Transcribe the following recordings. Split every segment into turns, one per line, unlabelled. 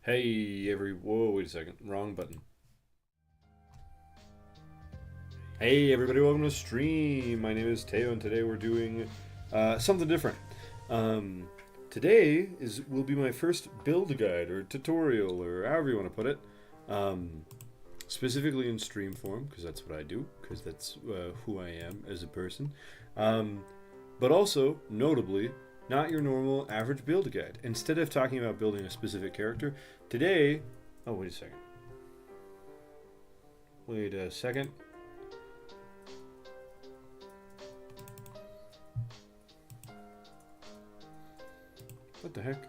Whoa, wait a second. Wrong button. Hey everybody, welcome to stream. My name is Teyo and today we're doing something different. Today will be my first build guide or tutorial or however you want to put it. Specifically in stream form, because that's what I do, because that's who I am as a person. But also, notably, not your normal average build guide. Instead of talking about building a specific character, today... Oh, wait a second. Wait a second. What the heck?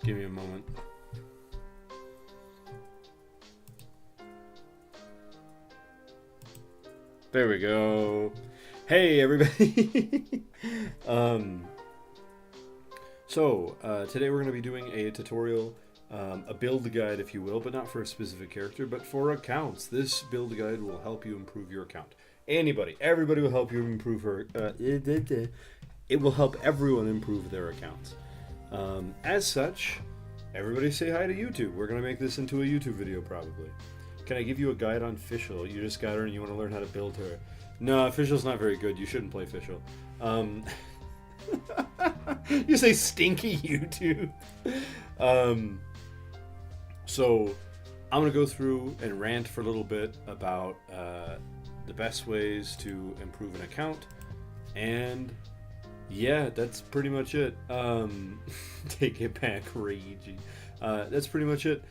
Give me a moment. There we go. Hey everybody. Today we're going to be doing a tutorial, a build guide if you will, but not for a specific character, but for accounts. This build guide will help you improve your account. Everybody will help you improve her. It will help everyone improve their accounts. As such, everybody say hi to YouTube. We're going to make this into a YouTube video probably. Can I give you a guide on Fischl? You just got her and you want to learn how to build her. No, Fischl's not very good. You shouldn't play Fischl. You say stinky YouTube. So I'm going to go through and rant for a little bit about the best ways to improve an account. And yeah, that's pretty much it. Take it back, Ragey. That's pretty much it.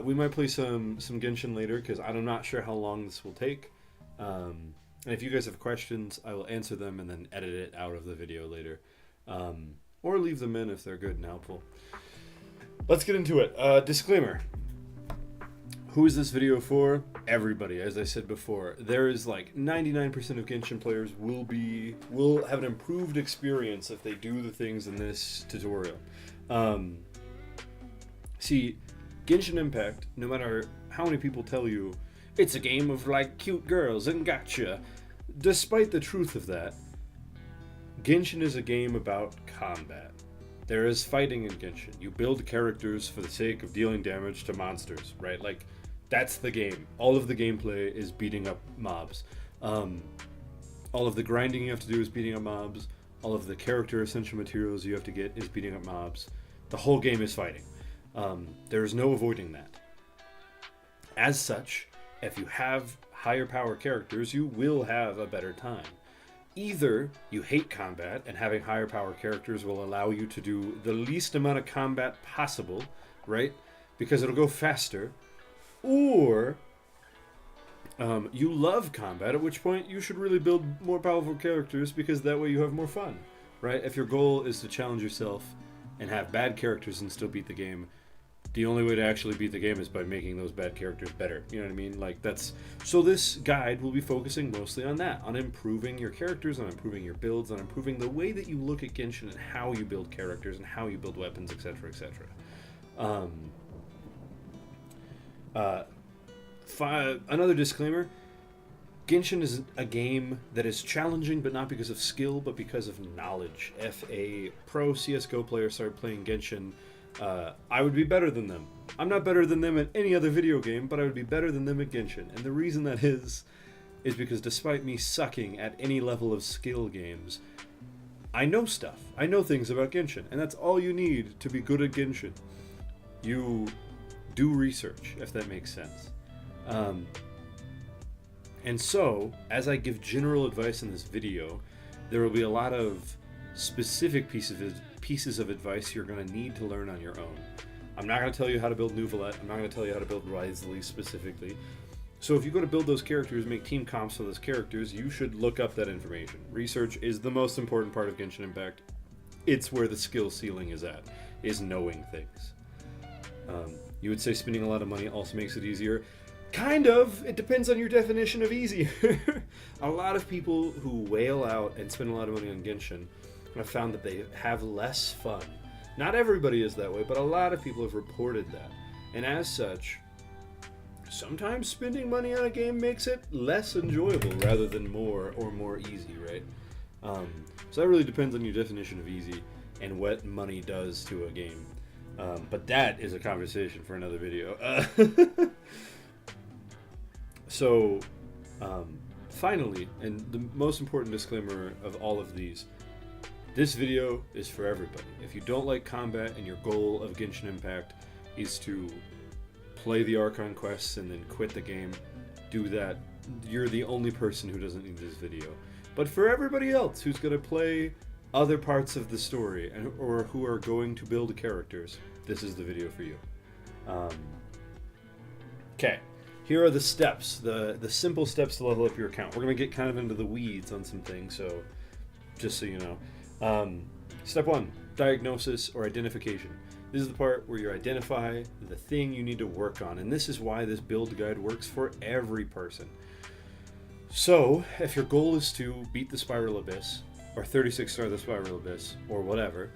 We might play some Genshin later because I'm not sure how long this will take. And if you guys have questions, I will answer them and then edit it out of the video later. Or leave them in if they're good and helpful. Let's get into it. Disclaimer. Who is this video for? Everybody, as I said before. There is like 99% of Genshin players will have an improved experience if they do the things in this tutorial. See, Genshin Impact, no matter how many people tell you it's a game of like cute girls and gotcha, despite the truth of that, Genshin is a game about combat. There is fighting in Genshin. You build characters for the sake of dealing damage to monsters, right? Like, that's the game. All of the gameplay is beating up mobs. All of the grinding you have to do is beating up mobs. All of the character essential materials you have to get is beating up mobs. The whole game is fighting. There is no avoiding that. As such, if you have higher power characters, you will have a better time. Either you hate combat and having higher power characters will allow you to do the least amount of combat possible, right? Because it'll go faster. Or you love combat, at which point you should really build more powerful characters because that way you have more fun, right? If your goal is to challenge yourself and have bad characters and still beat the game, the only way to actually beat the game is by making those bad characters better. You know what I mean? Like that's so this guide will be focusing mostly on that, on improving your characters, on improving your builds, on improving the way that you look at Genshin and how you build characters and how you build weapons, etc., etc. Another disclaimer. Genshin is a game that is challenging, but not because of skill, but because of knowledge. If a pro CSGO player started playing Genshin, I would be better than them. I'm not better than them at any other video game, but I would be better than them at Genshin. And the reason that is because despite me sucking at any level of skill games, I know stuff. I know things about Genshin, and that's all you need to be good at Genshin. You do research, if that makes sense. And so, as I give general advice in this video, there will be a lot of specific pieces of advice you're going to need to learn on your own. I'm not going to tell you how to build Nuvalet. I'm not going to tell you how to build Wriothesley specifically. So if you go to build those characters, make team comps for those characters, you should look up that information. Research is the most important part of Genshin Impact. It's where the skill ceiling is at, is knowing things. You would say spending a lot of money also makes it easier. Kind of. It depends on your definition of easier. A lot of people who wail out and spend a lot of money on Genshin have found that they have less fun. Not everybody is that way, but a lot of people have reported that. And as such, sometimes spending money on a game makes it less enjoyable rather than more or more easy, right? So that really depends on your definition of easy. and what money does to a game. But that is a conversation for another video. So, finally, and the most important disclaimer of all of these, this video is for everybody. If you don't like combat and your goal of Genshin Impact is to play the Archon quests and then quit the game, do that. You're the only person who doesn't need this video. But for everybody else who's going to play other parts of the story or who are going to build characters, this is the video for you. Okay, here are the steps, the simple steps to level up your account. We're going to get kind of into the weeds on some things, so just so you know. Step 1, diagnosis or identification. This is the part where you identify the thing you need to work on, and this is why this build guide works for every person. So, if your goal is to beat the Spiral Abyss, or 36 star the Spiral Abyss, or whatever,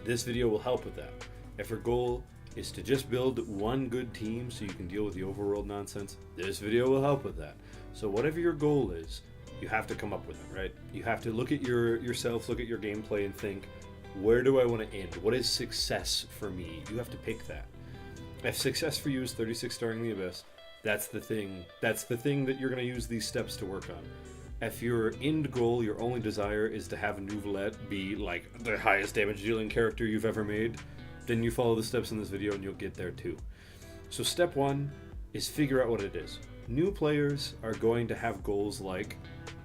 this video will help with that. If your goal is to just build one good team so you can deal with the overworld nonsense, this video will help with that. So whatever your goal is, you have to come up with it, right? You have to look at yourself, look at your gameplay, and think, where do I want to end? What is success for me? You have to pick that. If success for you is 36 starring the Abyss, that's the thing. That's the thing that you're going to use these steps to work on. If your end goal, your only desire, is to have Nouvelette be like the highest damage dealing character you've ever made, then you follow the steps in this video and you'll get there too. So step 1 is figure out what it is. New players are going to have goals like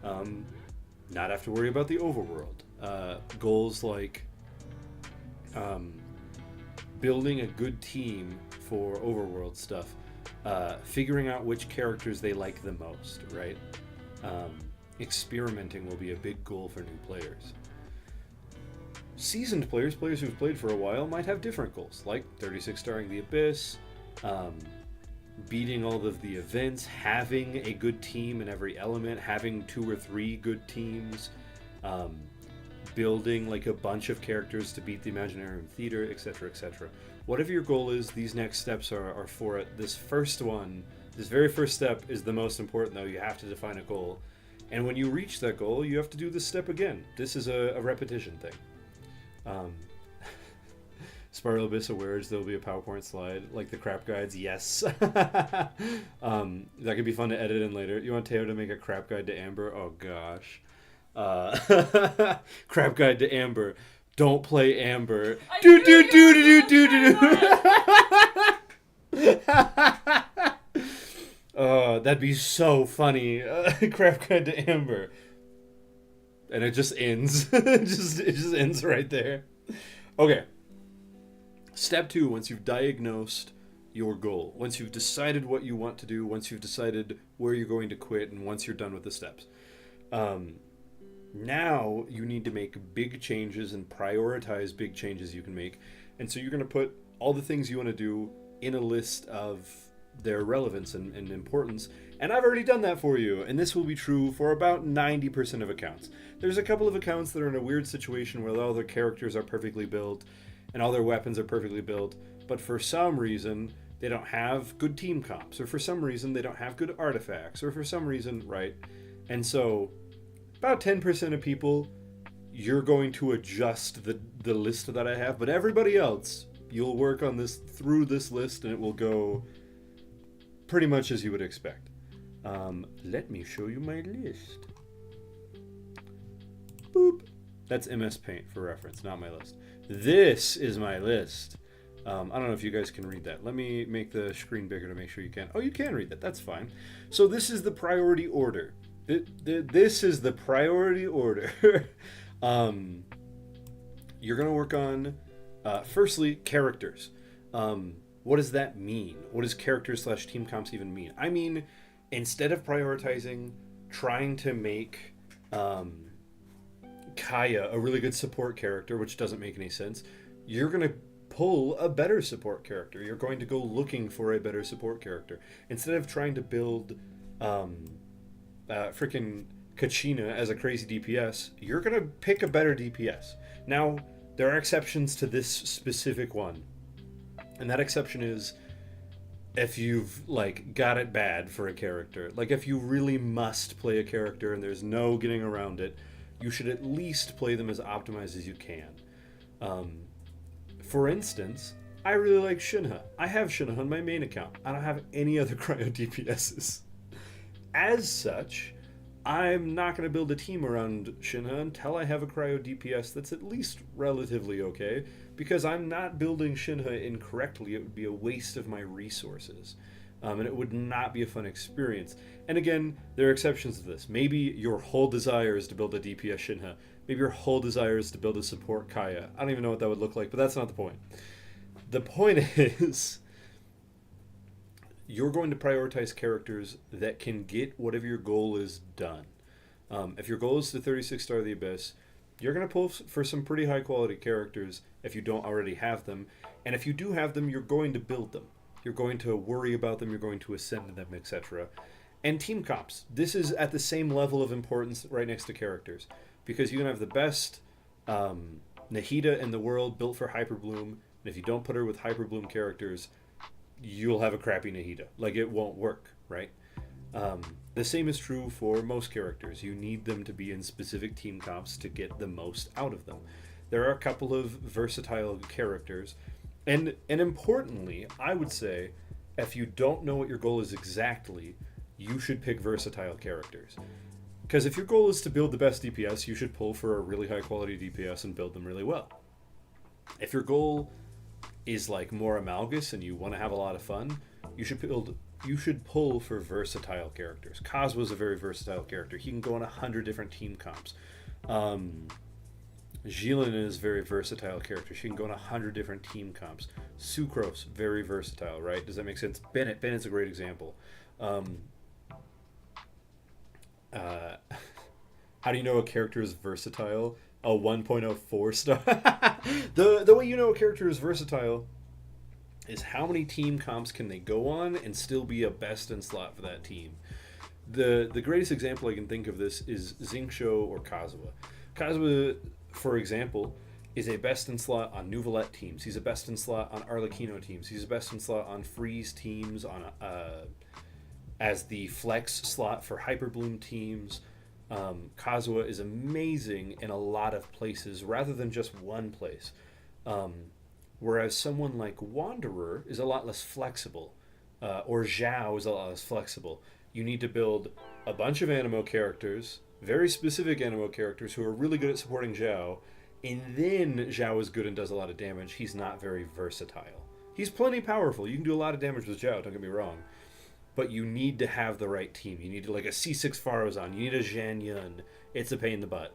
not have to worry about the overworld. Goals like building a good team for overworld stuff. Figuring out which characters they like the most, right? Experimenting will be a big goal for new players. Seasoned players, players who've played for a while, might have different goals, like 36 starring the Abyss, beating all of the events, having a good team in every element, having 2 or 3 good teams, building like a bunch of characters to beat the Imaginarium Theater, etc., etc. Whatever your goal is, these next steps are for it. This first one, this very first step is the most important though. You have to define a goal. And when you reach that goal, you have to do this step again. This is a repetition thing. Spiral Abyss awares there'll be a PowerPoint slide, like the crap guides, yes. That could be fun to edit in later. You want Teyo to make a crap guide to Amber? Oh gosh. Crap guide to Amber. Don't play Amber. Do do do do do do do. That'd be so funny. Crap guide to Amber. And it just ends. it just ends right there. Okay. Step 2, once you've diagnosed your goal, once you've decided what you want to do, once you've decided where you're going to quit, and once you're done with the steps, now you need to make big changes and prioritize big changes you can make. And so you're going to put all the things you want to do in a list of their relevance and importance. And I've already done that for you. And this will be true for about 90% of accounts. There's a couple of accounts that are in a weird situation where all their characters are perfectly built and all their weapons are perfectly built, but for some reason they don't have good team comps, or for some reason they don't have good artifacts, or for some reason, right? And so about 10% of people, you're going to adjust the list that I have, but everybody else, you'll work on this through this list and it will go pretty much as you would expect. Let me show you my list. Boop. That's MS Paint for reference, not my list. This is my list. I don't know if you guys can read that. Let me make the screen bigger to make sure you can. Oh, you can read that. That's fine. So this is the priority order. This is the priority order. You're going to work on, firstly, characters. What does that mean? What does characters / team comps even mean? I mean, instead of prioritizing trying to make Kaya a really good support character, which doesn't make any sense, you're going to pull a better support character. You're going to go looking for a better support character. Instead of trying to build freaking Kachina as a crazy DPS, you're going to pick a better DPS. Now, there are exceptions to this specific one. And that exception is if you've, like, got it bad for a character. Like, if you really must play a character and there's no getting around it, you should at least play them as optimized as you can. For instance, I really like Shinha. I have Shinha on my main account. I don't have any other cryo DPSs. As such, I'm not going to build a team around Shinha until I have a cryo DPS that's at least relatively okay, because I'm not building Shinha incorrectly. It would be a waste of my resources. And it would not be a fun experience. And again, there are exceptions to this. Maybe your whole desire is to build a DPS Shinha. Maybe your whole desire is to build a support Kaya. I don't even know what that would look like, but that's not the point. The point is, you're going to prioritize characters that can get whatever your goal is done. If your goal is to 36 Star the Abyss, you're going to pull for some pretty high quality characters if you don't already have them. And if you do have them, you're going to build them. You're going to worry about them, you're going to ascend them, etc. And team comps. This is at the same level of importance right next to characters. Because you can have the best Nahida in the world built for Hyperbloom, and if you don't put her with Hyperbloom characters, you'll have a crappy Nahida. Like, it won't work, right? The same is true for most characters. You need them to be in specific team comps to get the most out of them. There are a couple of versatile characters. And importantly, I would say, if you don't know what your goal is exactly, you should pick versatile characters. Because if your goal is to build the best DPS, you should pull for a really high quality DPS and build them really well. If your goal is like more amalgamous and you want to have a lot of fun, you should pull for versatile characters. Kazuha's a very versatile character. He can go on 100 different team comps. Jilin is a very versatile character. She can go on 100 different team comps. Sucrose, very versatile, right? Does that make sense? Bennett's a great example. How do you know a character is versatile? A 1.04 star. The way you know a character is versatile is how many team comps can they go on and still be a best in slot for that team. The greatest example I can think of this is Xingqiu or Kazuha. Kazuha, for example, is a best in slot on Nouvellette teams. He's a best in slot on Arlecchino teams. He's a best in slot on Freeze teams, on as the flex slot for Hyperbloom teams. Kazuha is amazing in a lot of places rather than just one place. Whereas someone like Wanderer is a lot less flexible, or Zhao is a lot less flexible. You need to build a bunch of Anemo characters, very specific Anemo characters who are really good at supporting Zhao, and then Zhao is good and does a lot of damage. He's not very versatile. He's plenty powerful. You can do a lot of damage with Zhao, don't get me wrong. But you need to have the right team. You need to, like a C6 Farozan. You need a Zhan Yun. It's a pain in the butt.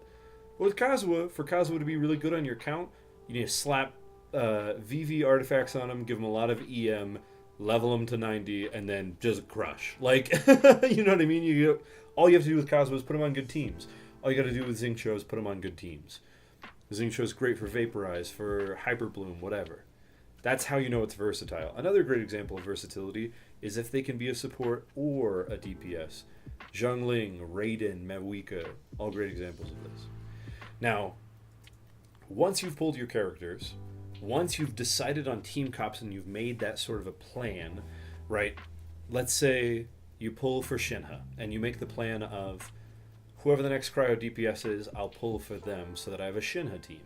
But with Kazuha, for Kazuha to be really good on your count, you need to slap VV artifacts on him, give him a lot of EM, level him to 90, and then just crush. Like, you know what I mean? All you have to do with Kazuha is put him on good teams. All you got to do with Xingqiu is put him on good teams. Xingqiu is great for Vaporize, for Hyperbloom, whatever. That's how you know it's versatile. Another great example of versatility is if they can be a support or a DPS. Zhongling, Raiden, Mavuika, all great examples of this. Now, once you've pulled your characters, once you've decided on team cops and you've made that sort of a plan, right? Let's say you pull for Shinha and you make the plan of whoever the next cryo DPS is, I'll pull for them so that I have a Shinha team.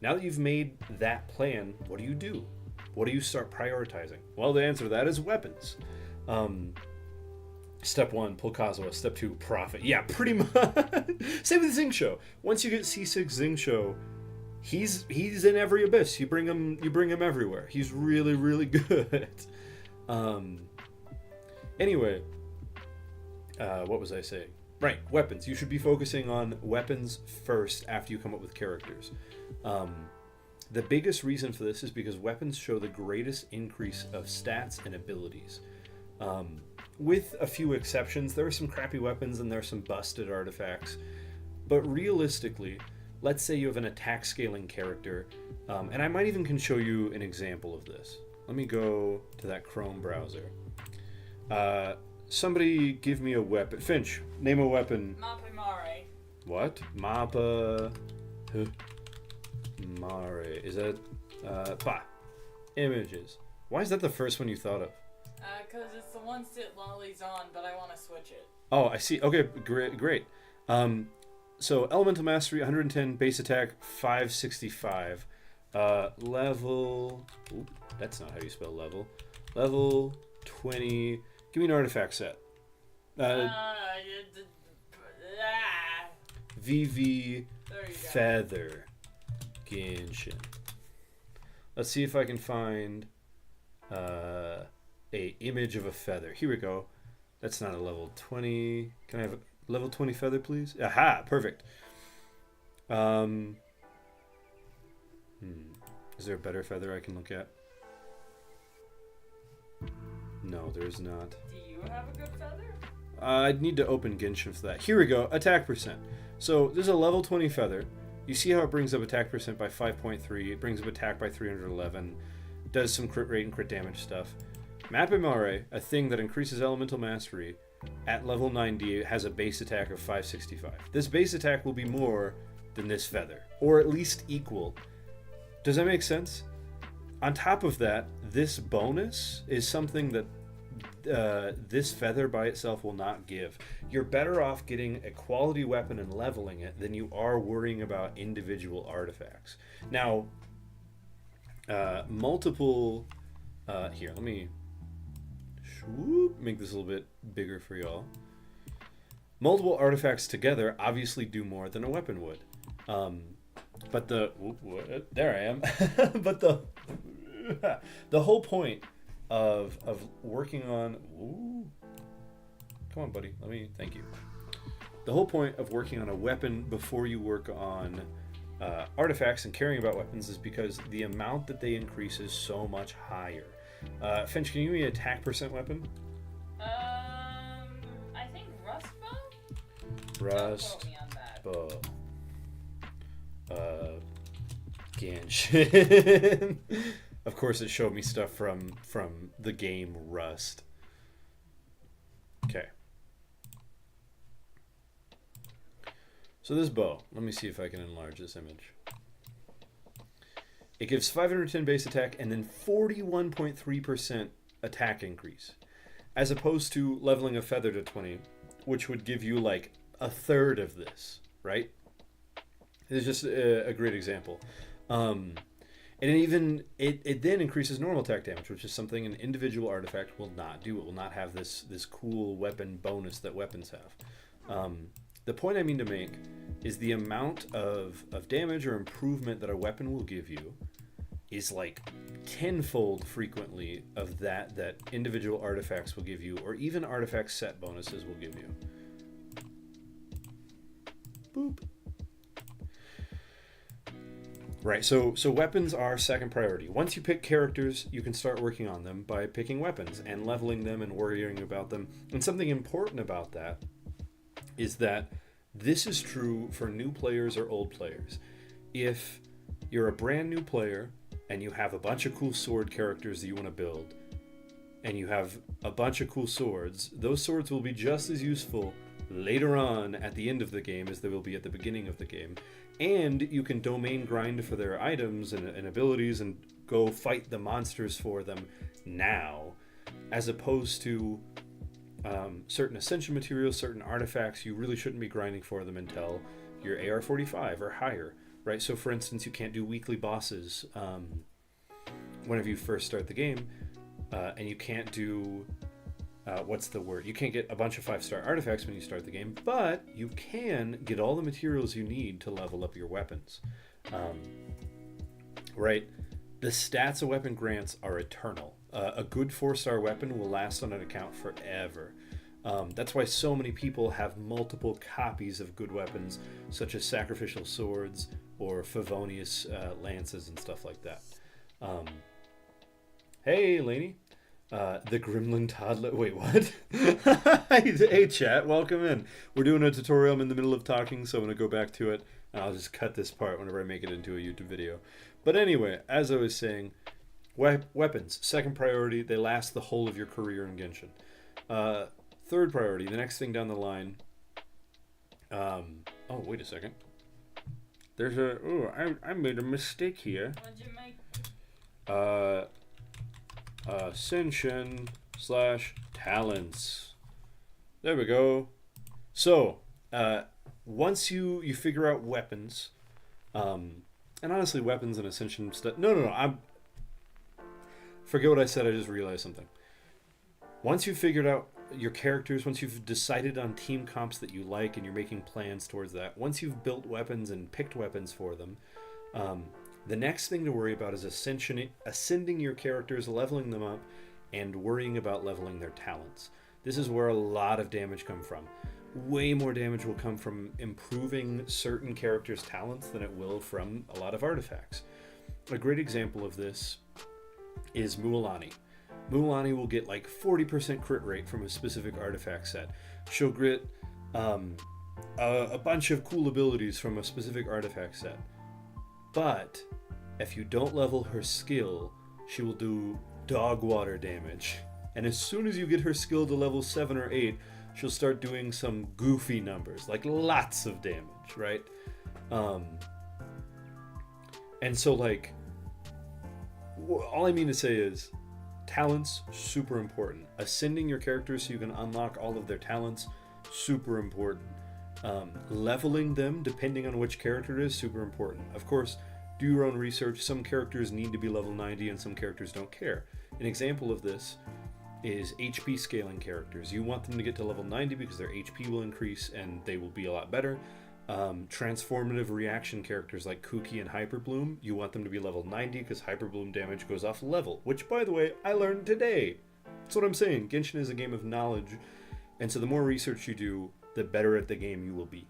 Now that you've made that plan, what do? What do you start prioritizing? Well, the answer to that is weapons. Step 1, pull Kazuha. Step 2, profit. Yeah, pretty much. Same with Xingqiu. Once you get C6 Xingqiu, he's in every abyss. You bring him everywhere. He's really, really good. Anyway, what was I saying? Right, weapons. You should be focusing on weapons first after you come up with characters. The biggest reason for this is because weapons show the greatest increase of stats and abilities. With a few exceptions, there are some crappy weapons and there are some busted artifacts. But realistically, let's say you have an attack scaling character, and I might even can show you an example of this. Let me go to that Chrome browser. Somebody give me a weapon. Finch, name a weapon.
Mappa Mare.
What? Mappa Mare. Is that... Images. Why is that the first one you thought of?
Because it's the one Sit Lolly's on, but I want to switch it.
Oh, I see. Okay, great. So, Elemental Mastery, 110, base attack, 565. Level... Oop, that's not how you spell level. Level 20... Give me an artifact set. VV Feather Genshin. Let's see if I can find a image of a feather. Here we go. That's not a level 20. Can I have a level 20 feather, please? Aha! Perfect. Is there a better feather I can look at? No, there's not.
Do you have a good feather?
I'd need to open Genshin for that. Here we go. Attack percent. So there's a level 20 feather. You see how it brings up attack percent by 5.3. It brings up attack by 311. Does some crit rate and crit damage stuff. Map Mare, a thing that increases elemental mastery, at level 90 has a base attack of 565. This base attack will be more than this feather, or at least equal. Does that make sense? On top of that, this bonus is something that this feather by itself will not give. You're better off getting a quality weapon and leveling it than you are worrying about individual artifacts. Now, multiple... here, let me make this a little bit bigger for y'all. Multiple artifacts together obviously do more than a weapon would. But the... there I am. But the whole point of working on... come on, buddy. Thank you. The whole point of working on a weapon before you work on artifacts and caring about weapons is because the amount that they increase is so much higher. Finch, can you give me an attack percent weapon?
I think rust bow?
Rust
Don't quote me on that.
bow. Genshin. Of course, it showed me stuff from the game Rust. Okay. So this bow, let me see if I can enlarge this image. It gives 510 base attack and then 41.3% attack increase, as opposed to leveling a feather to 20, which would give you like a third of this, right? It's just a great example. And it then increases normal attack damage, which is something an individual artifact will not do. It will not have this cool weapon bonus that weapons have. The point I mean to make is the amount of damage or improvement that a weapon will give you is like tenfold frequently of that individual artifacts will give you, or even artifact set bonuses will give you. Boop. Right, so weapons are second priority. Once you pick characters, you can start working on them by picking weapons and leveling them and worrying about them. And something important about that is that this is true for new players or old players. If you're a brand new player and you have a bunch of cool sword characters that you want to build, and you have a bunch of cool swords, those swords will be just as useful later on at the end of the game as they will be at the beginning of the game. And you can domain grind for their items and abilities and go fight the monsters for them now, as opposed to certain essential materials, certain artifacts. You really shouldn't be grinding for them until you're AR45 or higher, right? So for instance, you can't do weekly bosses whenever you first start the game, and you can't do what's the word? You can't get a bunch of 5-star artifacts when you start the game, but you can get all the materials you need to level up your weapons. Right? The stats a weapon grants are eternal. A good 4-star weapon will last on an account forever. That's why so many people have multiple copies of good weapons, such as sacrificial swords or Favonius lances and stuff like that. Hey, Lainey. The Gremlin Toddler. Wait, what? Hey, chat. Welcome in. We're doing a tutorial. I'm in the middle of talking, so I'm going to go back to it. And I'll just cut this part whenever I make it into a YouTube video. But anyway, as I was saying, weapons, second priority. They last the whole of your career in Genshin. Third priority, the next thing down the line. Oh, wait a second. There's a... Oh, I made a mistake here.
What'd you make?
Ascension / talents. There we go. So, once you figure out weapons, And honestly, weapons and ascension stuff. No. I'm forget what I said. I just realized something. Once you've figured out your characters, once you've decided on team comps that you like and you're making plans towards that, once you've built weapons and picked weapons for them, the next thing to worry about is ascending your characters, leveling them up, and worrying about leveling their talents. This is where a lot of damage comes from. Way more damage will come from improving certain characters' talents than it will from a lot of artifacts. A great example of this is Mualani. Mualani will get like 40% crit rate from a specific artifact set. She'll get a bunch of cool abilities from a specific artifact set. But if you don't level her skill, she will do dog water damage. And as soon as you get her skill to level 7 or 8, she'll start doing some goofy numbers, like lots of damage, right? And so, like, all I mean to say is, talents, super important. Ascending your characters so you can unlock all of their talents, super important. Leveling them, depending on which character it is, super important. Of course, do your own research. Some characters need to be level 90 and some characters don't care. An example of this is HP scaling characters. You want them to get to level 90 because their HP will increase and they will be a lot better. Transformative reaction characters like Kuki and Hyperbloom, you want them to be level 90 because Hyperbloom damage goes off level, which, by the way, I learned today. That's what I'm saying. Genshin is a game of knowledge, and so the more research you do, the better at the game you will be.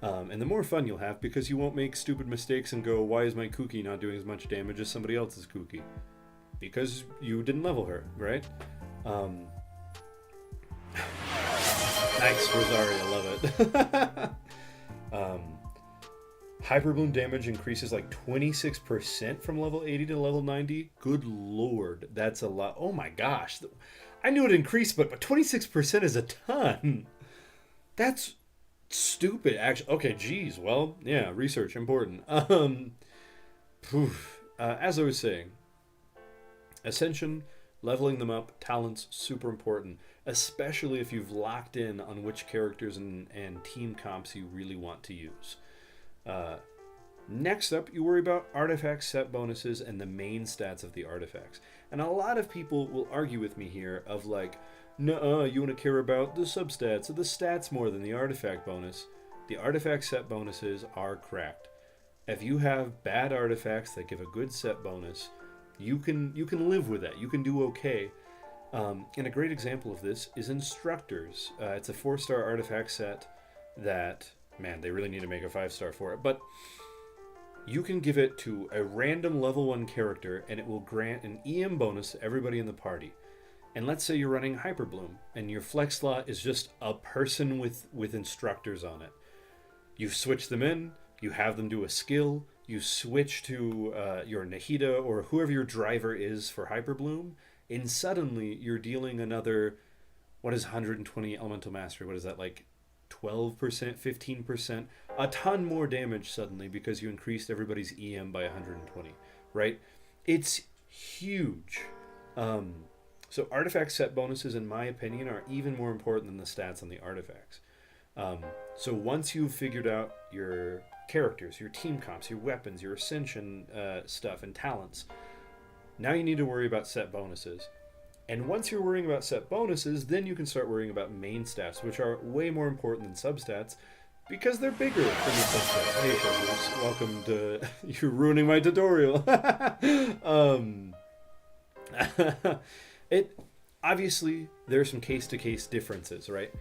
And the more fun you'll have because you won't make stupid mistakes and go, why is my Kuki not doing as much damage as somebody else's Kuki? Because you didn't level her, right? Nice, Rosaria, love it. Hyperbloom damage increases like 26% from level 80 to level 90. Good lord, that's a lot. Oh my gosh. I knew it increased, but 26% is a ton. That's stupid, actually. Okay, geez. Well, yeah, research, important. As I was saying, Ascension, leveling them up, talents, super important, especially if you've locked in on which characters and team comps you really want to use. Next up, you worry about artifact set bonuses and the main stats of the artifacts. And a lot of people will argue with me here of like, nuh-uh, you want to care about the substats or the stats more than the artifact bonus. The artifact set bonuses are cracked. If you have bad artifacts that give a good set bonus, you can live with that. You can do okay. And a great example of this is Instructors. It's a 4-star artifact set that, man, they really need to make a 5-star for it. But you can give it to a random level 1 character and it will grant an EM bonus to everybody in the party. And let's say you're running Hyperbloom and your flex slot is just a person with Instructors on it. You switch them in, you have them do a skill, you switch to your Nahida or whoever your driver is for Hyperbloom, and suddenly you're dealing another, what is 120 Elemental Mastery? What is that, like 12%, 15%? A ton more damage suddenly because you increased everybody's EM by 120, right? It's huge. So artifact set bonuses, in my opinion, are even more important than the stats on the artifacts. So once you've figured out your characters, your team comps, your weapons, your ascension stuff, and talents, now you need to worry about set bonuses. And once you're worrying about set bonuses, then you can start worrying about main stats, which are way more important than substats because they're bigger than the substats. Hey, Treasures, welcome to... You're ruining my tutorial. Obviously, there are some case-to-case differences, right?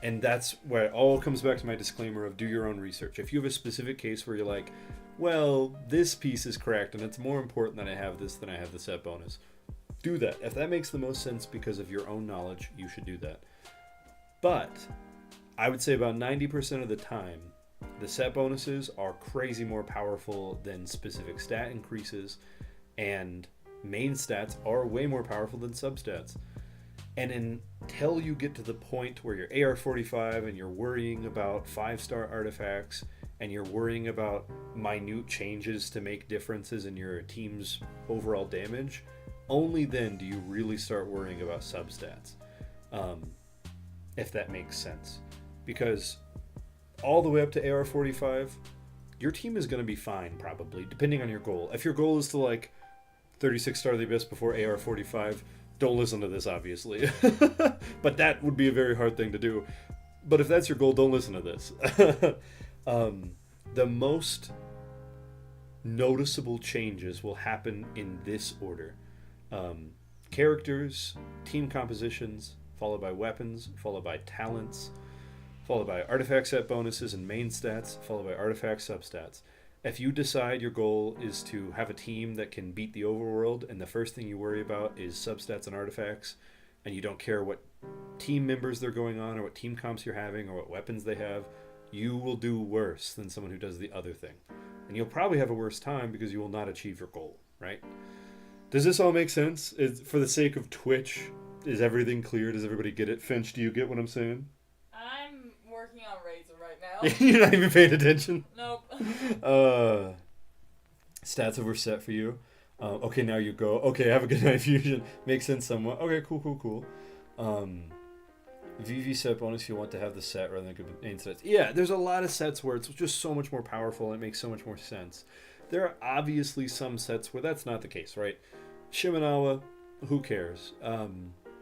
And that's where it all comes back to my disclaimer of do your own research. If you have a specific case where you're like, well, this piece is cracked and it's more important that I have this than I have the set bonus, do that. If that makes the most sense because of your own knowledge, you should do that. But I would say about 90% of the time, the set bonuses are crazy more powerful than specific stat increases, and main stats are way more powerful than substats. And until you get to the point where you're AR-45 and you're worrying about 5-star artifacts and you're worrying about minute changes to make differences in your team's overall damage, only then do you really start worrying about substats, if that makes sense. Because all the way up to AR-45, your team is going to be fine, probably, depending on your goal. If your goal is to, like, 36 Star the Abyss before AR 45, don't listen to this, obviously. But that would be a very hard thing to do. But if that's your goal, don't listen to this. The most noticeable changes will happen in this order: characters, team compositions, followed by weapons, followed by talents, followed by artifact set bonuses and main stats, followed by artifact substats. If you decide your goal is to have a team that can beat the overworld, and the first thing you worry about is substats and artifacts, and you don't care what team members they're going on, or what team comps you're having, or what weapons they have, you will do worse than someone who does the other thing. And you'll probably have a worse time because you will not achieve your goal, right? Does this all make sense? For the sake of Twitch, is everything clear? Does everybody get it? Finch, do you get what I'm saying?
I'm working on Razor right now.
You're not even paying attention?
Nope.
Stats over set for you. Okay, now you go. Okay, have a good night, Fusion. Makes sense somewhat. Okay, cool. VV set bonus if you want to have the set rather than main sets. Yeah, there's a lot of sets where it's just so much more powerful and it makes so much more sense. There are obviously some sets where that's not the case, right? Shimenawa, who cares?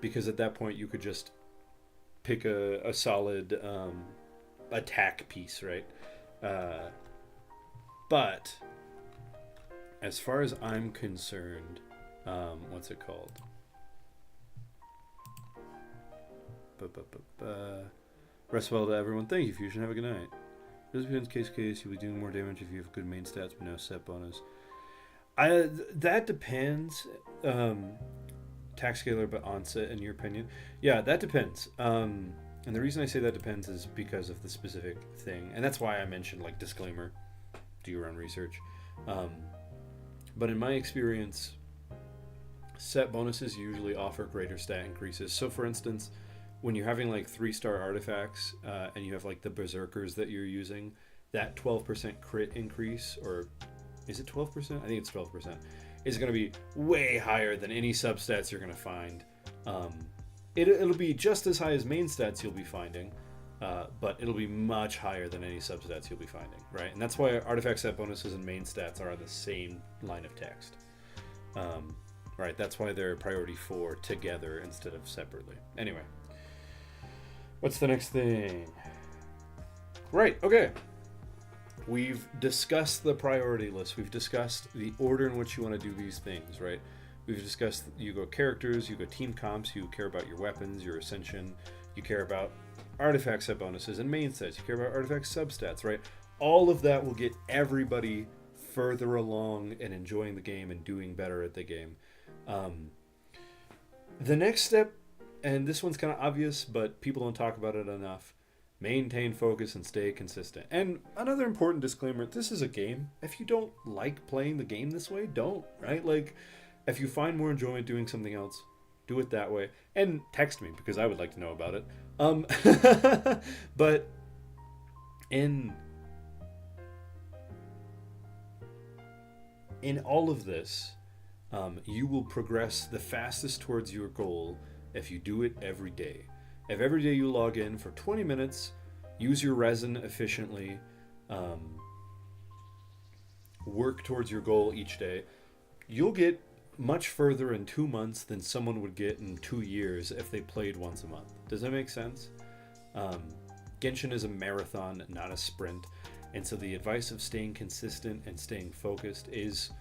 Because at that point you could just pick a solid attack piece, right? But as far as I'm concerned, what's it called? Rest well to everyone. Thank you, Fusion. Have a good night. This depends case. You'll be doing more damage if you have good main stats, but no set bonus. That depends. Tax scalar, but onset, in your opinion? Yeah, that depends. And the reason I say that depends is because of the specific thing, and that's why I mentioned, like, disclaimer: do your own research. But in my experience, set bonuses usually offer greater stat increases. So, for instance, when you're having like 3-star artifacts and you have like the berserkers that you're using, that 12% crit increase, or is it 12%? I think it's 12%, is going to be way higher than any substats you're going to find. It'll be just as high as main stats you'll be finding, but it'll be much higher than any substats you'll be finding, right? And that's why artifact set bonuses and main stats are on the same line of text. Right, that's why they're priority 4 together instead of separately. Anyway. What's the next thing? Right, okay. We've discussed the priority list. We've discussed the order in which you want to do these things, right? We've discussed you go characters, you go team comps, you care about your weapons, your ascension, you care about artifact set bonuses and main sets, you care about artifact substats, right? All of that will get everybody further along and enjoying the game and doing better at the game. The next step, and this one's kind of obvious, but people don't talk about it enough: maintain focus and stay consistent. And another important disclaimer: this is a game. If you don't like playing the game this way, don't, right? Like, if you find more enjoyment doing something else, do it that way. And text me, because I would like to know about it. But in all of this, you will progress the fastest towards your goal if you do it every day. If every day you log in for 20 minutes, use your resin efficiently, work towards your goal each day, you'll get much further in 2 months than someone would get in 2 years if they played once a month. Does that make sense? Genshin is a marathon, not a sprint. And so the advice of staying consistent and staying focused is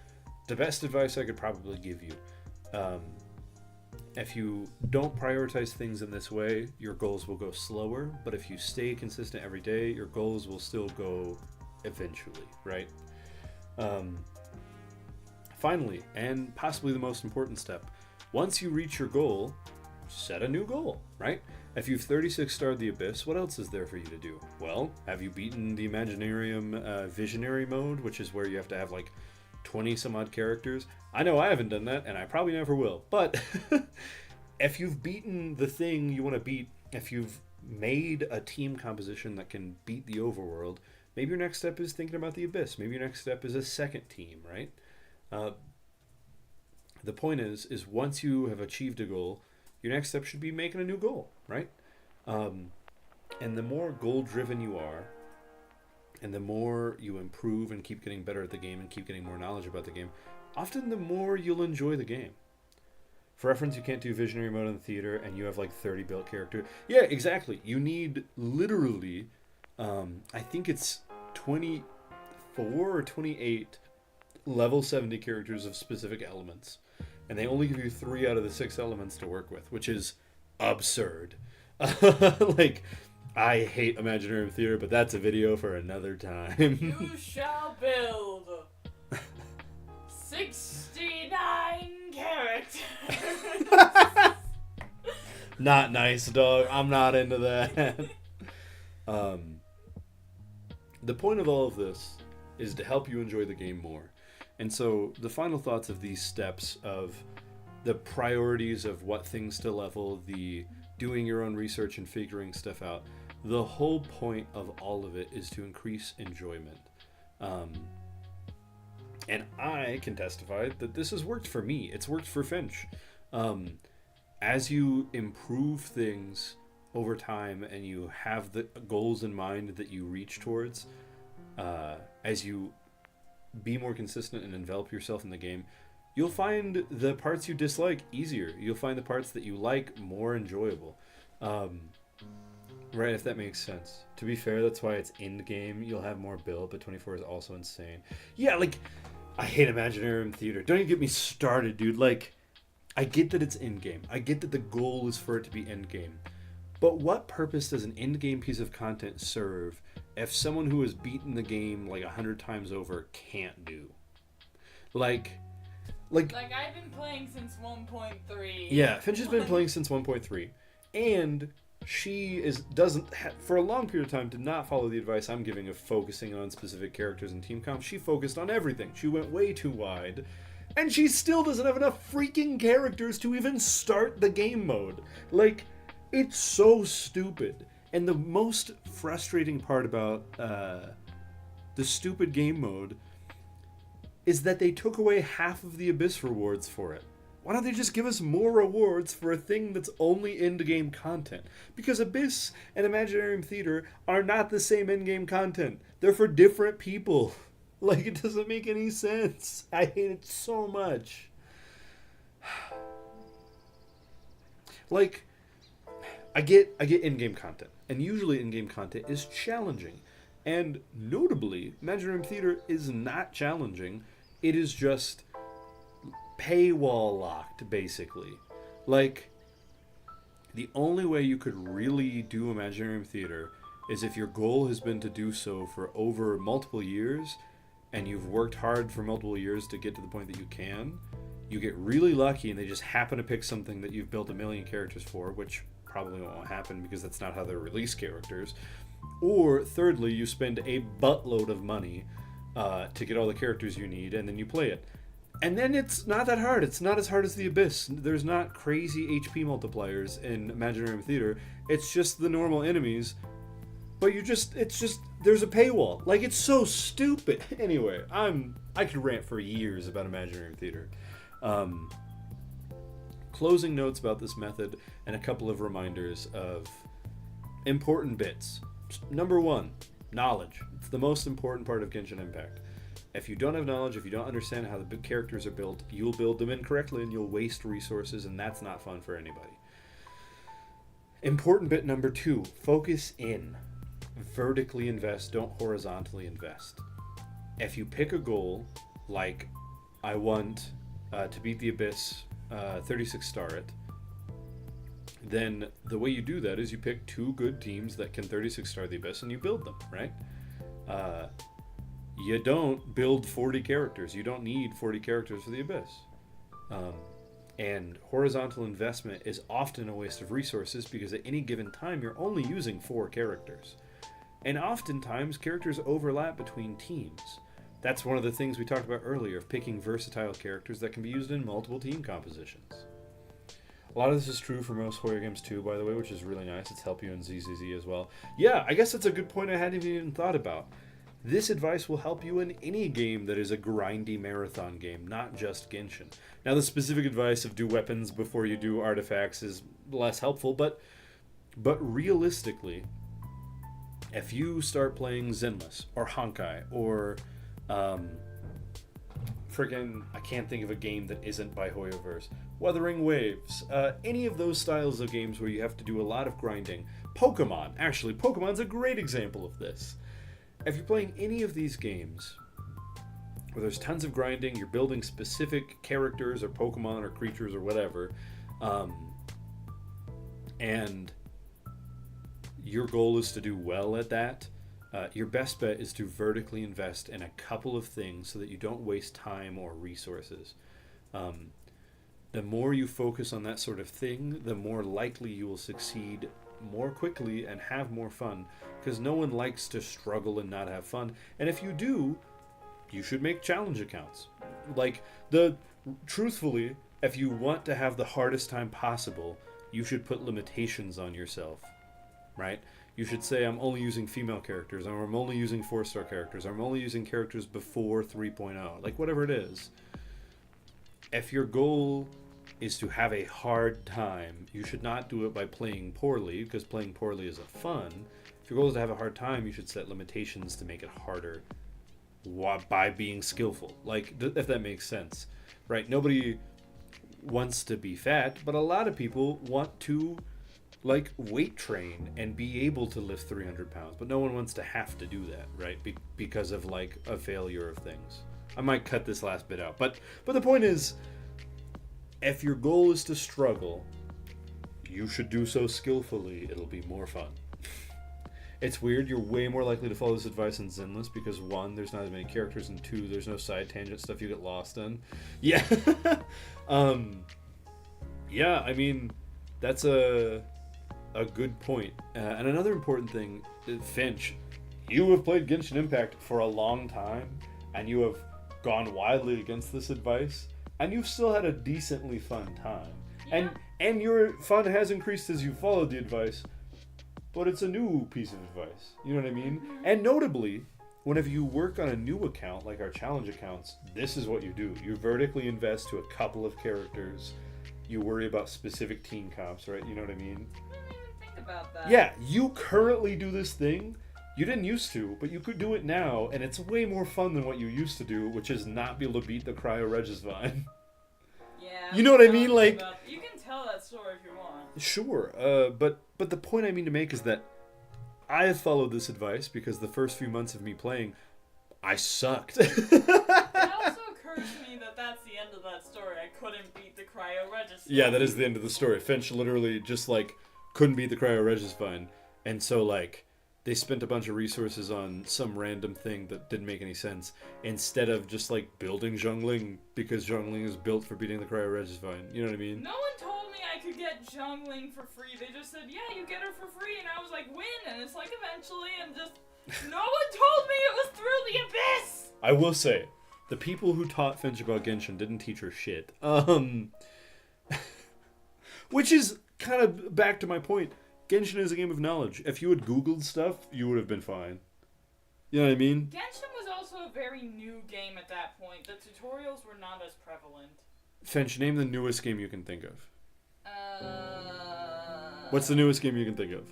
the best advice I could probably give you. If you don't prioritize things in this way, your goals will go slower. But if you stay consistent every day, your goals will still go eventually, right? Finally, and possibly the most important step, once you reach your goal, set a new goal, right? If you've 36 starred the Abyss, what else is there for you to do? Well, have you beaten the Imaginarium Visionary mode, which is where you have to have like 20 some odd characters? I know I haven't done that, and I probably never will. But if you've beaten the thing you want to beat, if you've made a team composition that can beat the overworld, maybe your next step is thinking about the Abyss. Maybe your next step is a second team, right? The point is once you have achieved a goal, your next step should be making a new goal, right? And the more goal-driven you are, And the more you improve and keep getting better at the game and keep getting more knowledge about the game, often the more you'll enjoy the game. For reference, you can't do visionary mode in the theater and you have like 30 built characters. Yeah, exactly. You need literally, I think it's 24 or 28 level 70 characters of specific elements. And they only give you 3 out of the 6 elements to work with, which is absurd. Like, I hate Imaginarium Theater, but that's a video for another time.
You shall build 69 characters.
Not nice, dog. I'm not into that. The point of all of this is to help you enjoy the game more. And so the final thoughts of these steps of the priorities of what things to level, the doing your own research and figuring stuff out, the whole point of all of it is to increase enjoyment. And I can testify that this has worked for me. It's worked for Finch. As you improve things over time and you have the goals in mind that you reach towards, as you be more consistent and envelop yourself in the game, you'll find the parts you dislike easier. You'll find the parts that you like more enjoyable. Right, if that makes sense. To be fair, that's why it's in-game. You'll have more build, but 24 is also insane. Yeah, like, I hate Imaginarium Theater. Don't even get me started, dude. Like, I get that it's in-game. I get that the goal is for it to be in-game. But what purpose does an in-game piece of content serve if someone who has beaten the game like 100 times over can't do? Like
I've been playing since 1.3.
Yeah, Finch has been playing since 1.3, and she for a long period of time did not follow the advice I'm giving of focusing on specific characters and team comp. She focused on everything. She went way too wide, and she still doesn't have enough freaking characters to even start the game mode. Like, it's so stupid. And the most frustrating part about the stupid game mode is that they took away half of the Abyss rewards for it. Why don't they just give us more rewards for a thing that's only end-game content? Because Abyss and Imaginarium Theater are not the same end-game content. They're for different people. Like, it doesn't make any sense. I hate it so much. Like, I get in-game content. And usually in-game content is challenging. And notably, Imaginarium Theater is not challenging. It is just paywall locked, basically. Like, the only way you could really do Imaginarium Theater is if your goal has been to do so for over multiple years, and you've worked hard for multiple years to get to the point that you can. You get really lucky, and they just happen to pick something that you've built 1 million characters for, which probably won't happen because that's not how they release characters. Or, thirdly, you spend a buttload of money to get all the characters you need, and then you play it. And then it's not that hard. It's not as hard as the Abyss. There's not crazy HP multipliers in Imaginarium Theater. It's just the normal enemies. But there's a paywall. Like, it's so stupid. Anyway, I could rant for years about Imaginarium Theater. Closing notes about this method and a couple of reminders of important bits. Number 1, knowledge. It's the most important part of Genshin Impact. If you don't have knowledge, if you don't understand how the characters are built, you'll build them incorrectly and you'll waste resources, and that's not fun for anybody. Important bit number 2, focus in. Vertically invest, don't horizontally invest. If you pick a goal, like, I want to beat the Abyss, 36 star it, then the way you do that is you pick 2 good teams that can 36 star the Abyss and you build them, right? You don't build 40 characters. You don't need 40 characters for the Abyss. And horizontal investment is often a waste of resources because at any given time you're only using 4 characters. And oftentimes characters overlap between teams. That's one of the things we talked about earlier, of picking versatile characters that can be used in multiple team compositions. A lot of this is true for most Hoya games too, by the way, which is really nice. It's helped you in ZZZ as well. Yeah, I guess that's a good point I hadn't even thought about. This advice will help you in any game that is a grindy marathon game, not just Genshin. Now, the specific advice of do weapons before you do artifacts is less helpful, but realistically, if you start playing Zenless or Honkai or I can't think of a game that isn't by Hoyoverse, Wuthering Waves, any of those styles of games where you have to do a lot of grinding. Pokemon's a great example of this. If you're playing any of these games where there's tons of grinding, you're building specific characters or Pokemon or creatures or whatever, and your goal is to do well at that, your best bet is to vertically invest in a couple of things so that you don't waste time or resources. The more you focus on that sort of thing, the more likely you will succeed more quickly and have more fun, because no one likes to struggle and not have fun. And if you do, you should make challenge accounts. Truthfully, if you want to have the hardest time possible, you should put limitations on yourself, right? You should say, I'm only using female characters, or I'm only using 4-star characters, or I'm only using characters before 3.0, like whatever it is. If your goal is to have a hard time, you should not do it by playing poorly, because playing poorly is fun. If your goal is to have a hard time, you should set limitations to make it harder by being skillful. Like, if that makes sense, right? Nobody wants to be fat, but a lot of people want to, like, weight train and be able to lift 300 pounds, but no one wants to have to do that, right? Because of, like, a failure of things. I might cut this last bit out, but the point is, if your goal is to struggle, you should do so skillfully. It'll be more fun. It's weird, you're way more likely to follow this advice in Zenless because 1, there's not as many characters, and 2, there's no side tangent stuff you get lost in. Yeah. Yeah, I mean, that's a good point. And another important thing, Finch, you have played Genshin Impact for a long time, and you have gone widely against this advice, and you've still had a decently fun time. Yeah. And your fun has increased as you followed the advice, but it's a new piece of advice. You know what I mean? Mm-hmm. And notably, whenever you work on a new account, like our challenge accounts, this is what you do. You vertically invest to a couple of characters. You worry about specific team comps, right? You know what I mean?
I didn't even think about that.
Yeah, you currently do this thing. You didn't used to, but you could do it now, and it's way more fun than what you used to do, which is not be able to beat the Cryo Regisvine.
Yeah.
You know what I mean? Like,
you can tell that story if you want.
Sure, but the point I mean to make is that I have followed this advice because the first few months of me playing, I sucked.
It also occurs to me that that's the end of that story. I couldn't beat the Cryo Regisvine.
Yeah, that is the end of the story. Finch literally just, like, couldn't beat the Cryo Regisvine, and so, like, they spent a bunch of resources on some random thing that didn't make any sense, instead of just, like, building Zhongling, because Zhongling is built for beating the Cryo Regisvine. You know what I mean?
No one told me I could get Zhongling for free. They just said, yeah, you get her for free, and I was like, when? And it's like, eventually, and just, no one told me it was through the abyss!
I will say, the people who taught Finch about Genshin didn't teach her shit. Which is kind of back to my point. Genshin is a game of knowledge. If you had Googled stuff, you would have been fine. You know what I mean?
Genshin was also a very new game at that point. The tutorials were not as prevalent.
Finch, name the newest game you can think of. What's the newest game you can think of?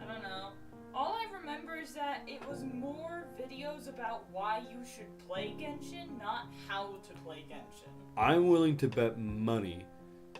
I don't know. All I remember is that it was more videos about why you should play Genshin, not how to play Genshin.
I'm willing to bet money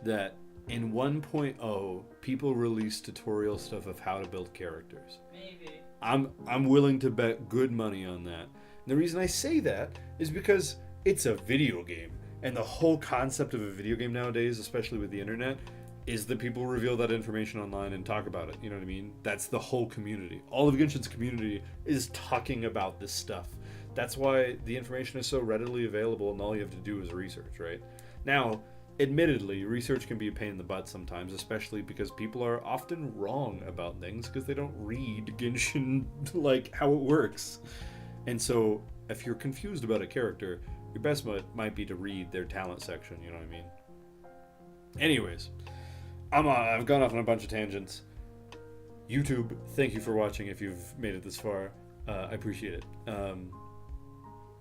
that in 1.0, people release tutorial stuff of how to build characters.
Maybe.
I'm willing to bet good money on that. And the reason I say that is because it's a video game. And the whole concept of a video game nowadays, especially with the internet, is that people reveal that information online and talk about it. You know what I mean? That's the whole community. All of Genshin's community is talking about this stuff. That's why the information is so readily available, and all you have to do is research, right? Now, admittedly, research can be a pain in the butt sometimes, especially because people are often wrong about things because they don't read Genshin, like, how it works. And so, if you're confused about a character, your best might be to read their talent section, you know what I mean? Anyways, I've gone off on a bunch of tangents. YouTube, thank you for watching if you've made it this far. I appreciate it.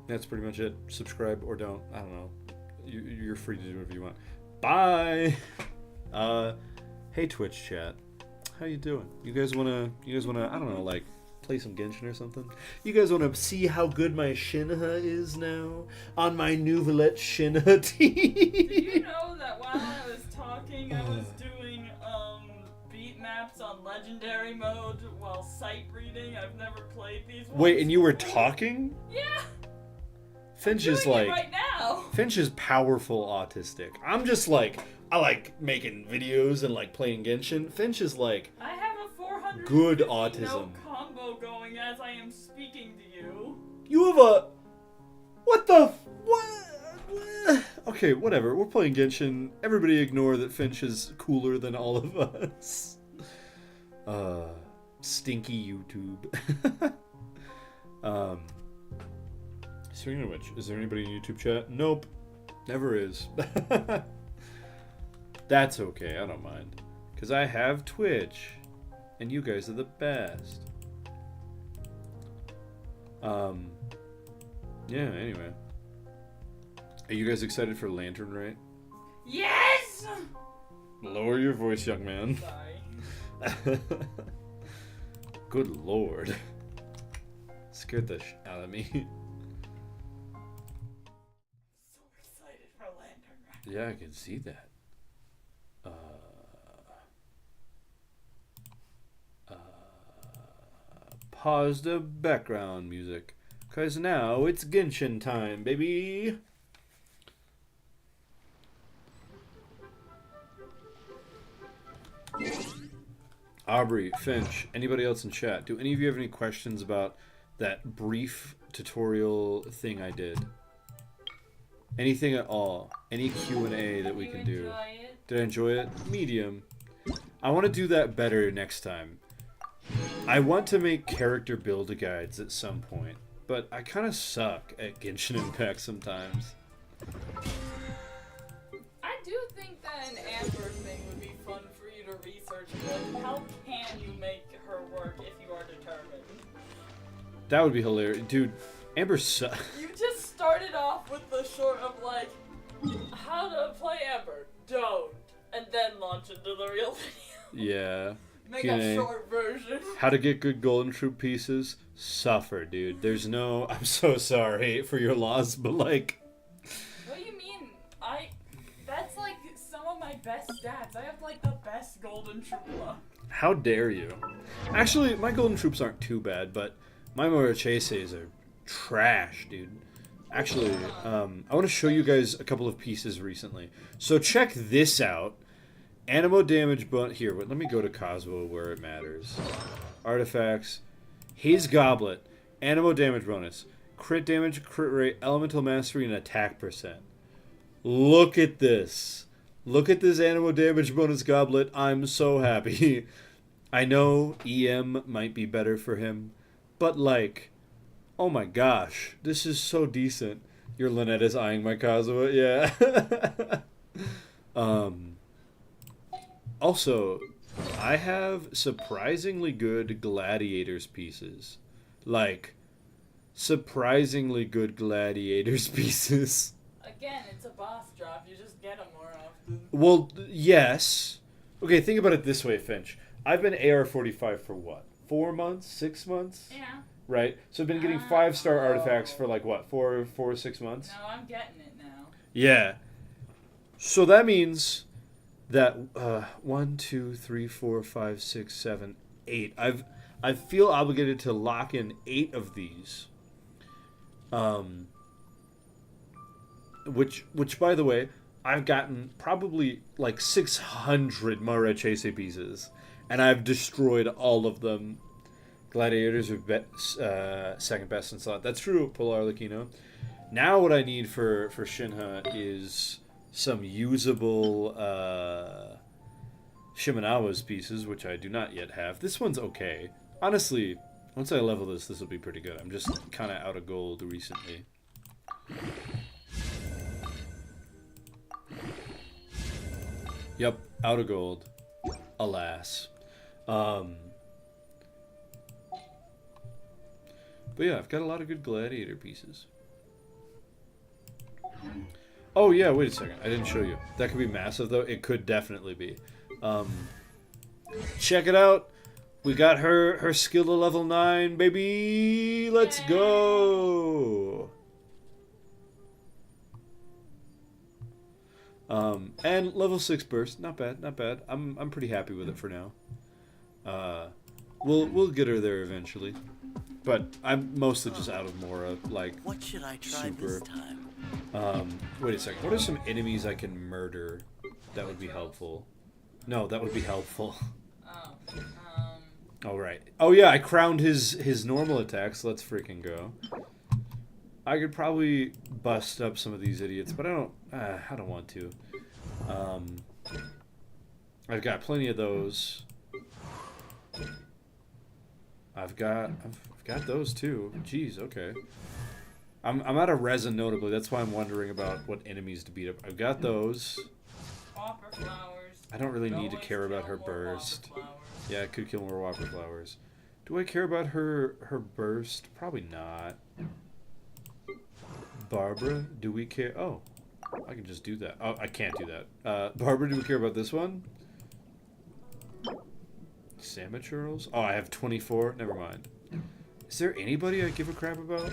That's pretty much it. Subscribe or don't. I don't know. You're free to do whatever you want. Bye. Hey Twitch chat, how you doing? You guys wanna I don't know, like, play some Genshin or something? You guys want to see how good my Shinha is now on my Nouvelette Shinha team?
Did you know that while I was talking, I was doing beat maps on legendary mode while sight reading? I've never played these ones.
Wait, and you were talking?
Yeah.
Finch
I'm
is
doing
like
it right now.
Finch is powerful autistic. I'm just like I like making videos and like playing Genshin. Finch is like
I have a 400
good
note
autism.
combo going as I am speaking to you.
You have a what the what? Okay, whatever. We're playing Genshin. Everybody ignore that Finch is cooler than all of us. Stinky YouTube. Speaking of which, is there anybody in YouTube chat? Nope. Never is. That's okay, I don't mind. Because I have Twitch. And you guys are the best. Yeah, anyway. Are you guys excited for Lantern Rite?
Yes!
Lower your voice, young man.
Sorry.
Good lord. Scared the out of me.
So excited for Lantern Rite.
Yeah, I can see that. Pause the background music. Cause now it's Genshin time, baby. Aubrey, Finch, anybody else in chat? Do any of you have any questions about that brief tutorial thing I did? Anything at all? Any Q&A that we can do? Did I enjoy it? Medium. I want to do that better next time. I want to make character build guides at some point, but I kind of suck at Genshin Impact sometimes.
I do think that an Amber thing would be fun for you to research, but how can you make her work if you are determined?
That would be hilarious. Dude, Amber sucks.
You just started off with the short of like, how to play Amber, don't, and then launch into the real video.
Yeah.
Make a short version.
How to get good golden troop pieces? Suffer, dude. There's no... I'm so sorry for your loss, but like...
What do you mean? That's like some of my best stats. I have like the best golden troop luck.
How dare you? Actually, my golden troops aren't too bad, but my Morichases are trash, dude. Actually, I want to show you guys a couple of pieces recently. So check this out. Animo damage bonus. Here, let me go to Cosmo where it matters. Artifacts. Haze Goblet. Animo damage bonus. Crit damage, crit rate, elemental mastery, and attack percent. Look at this. Look at this Animo damage bonus goblet. I'm so happy. I know EM might be better for him, but like, oh my gosh, this is so decent. Your Lynette is eyeing my Kazuha, yeah. Also, I have surprisingly good Gladiators pieces. Like, surprisingly good Gladiators pieces.
Again, it's a boss drop. You just get them more often.
Well, yes. Okay, think about it this way, Finch. I've been AR-45 for what? 4 months? 6 months?
Yeah.
Right? So I've been getting 5-star artifacts for like what? 4 or 6 months?
No, I'm getting it now.
Yeah. So that means that 1, 2, 3, 4, 5, 6, 7, 8. I feel obligated to lock in 8 of these. Which by the way, I've gotten probably like 600 Marechese pieces, and I've destroyed all of them. Gladiators are second best in slot. That's true, Polar Lucchino. Now what I need for Shinha is some usable Shimenawa's pieces, which I do not yet have. This one's okay. Honestly, once I level this will be pretty good. I'm just kind of out of gold recently. Yep, out of gold. Alas. But yeah, I've got a lot of good gladiator pieces. Oh yeah, wait a second. I didn't show you. That could be massive though. It could definitely be. Check it out. We got her skill to level 9, baby. Let's
Yay.
go. And level 6 burst, not bad, not bad. I'm pretty happy with it for now. We'll get her there eventually, but I'm mostly just out of Mora. Like,
What should I try
super.
this time?
Wait a second. What are some enemies I can murder? That would be helpful. No, that would be helpful.
Oh.
All right. Oh yeah, I crowned his normal attacks. Let's freaking go. I could probably bust up some of these idiots, but I don't want to. I've got plenty of those. I've got those too. Jeez, okay. I'm out of resin notably. That's why I'm wondering about what enemies to beat up. I've got those.
Whopper flowers.
I don't really need to
Always
care about
kill
her
more
burst.
whopper flowers.
Yeah, I could kill more whopper flowers. Do I care about her burst? Probably not. Barbara, do we care? Oh, I can just do that. Oh, I can't do that. Barbara, do we care about this one? Salmon churls? Oh, I have 24. Never mind. Is there anybody I give a crap about?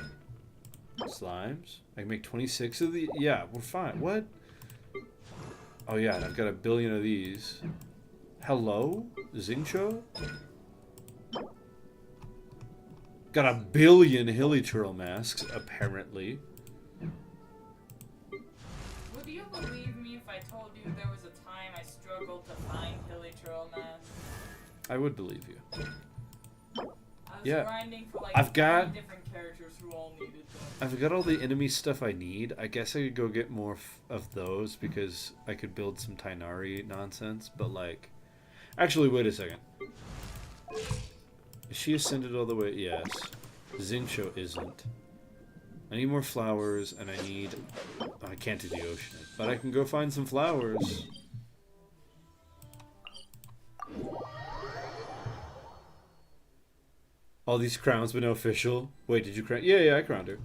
Slimes? I can make 26 of the. Yeah, we're fine. What? Oh yeah, and I've got a billion of these. Hello, Xingqiu? Got a billion hilly churl masks, apparently.
Would you believe me if I told you there was a time I struggled to find hilly troll masks?
I would believe you.
I was
Yeah.
grinding for like
I've got-
10 different characters who all needed them.
I've got all the enemy stuff I need. I guess I could go get more of those because I could build some Tainari nonsense, but like... Actually, wait a second. Is she ascended all the way? Yes. Xingqiu isn't. I need more flowers, and I need... Oh, I can't do the ocean, but I can go find some flowers. All these crowns, but no official. Wait, did you crown? Yeah, I crowned her.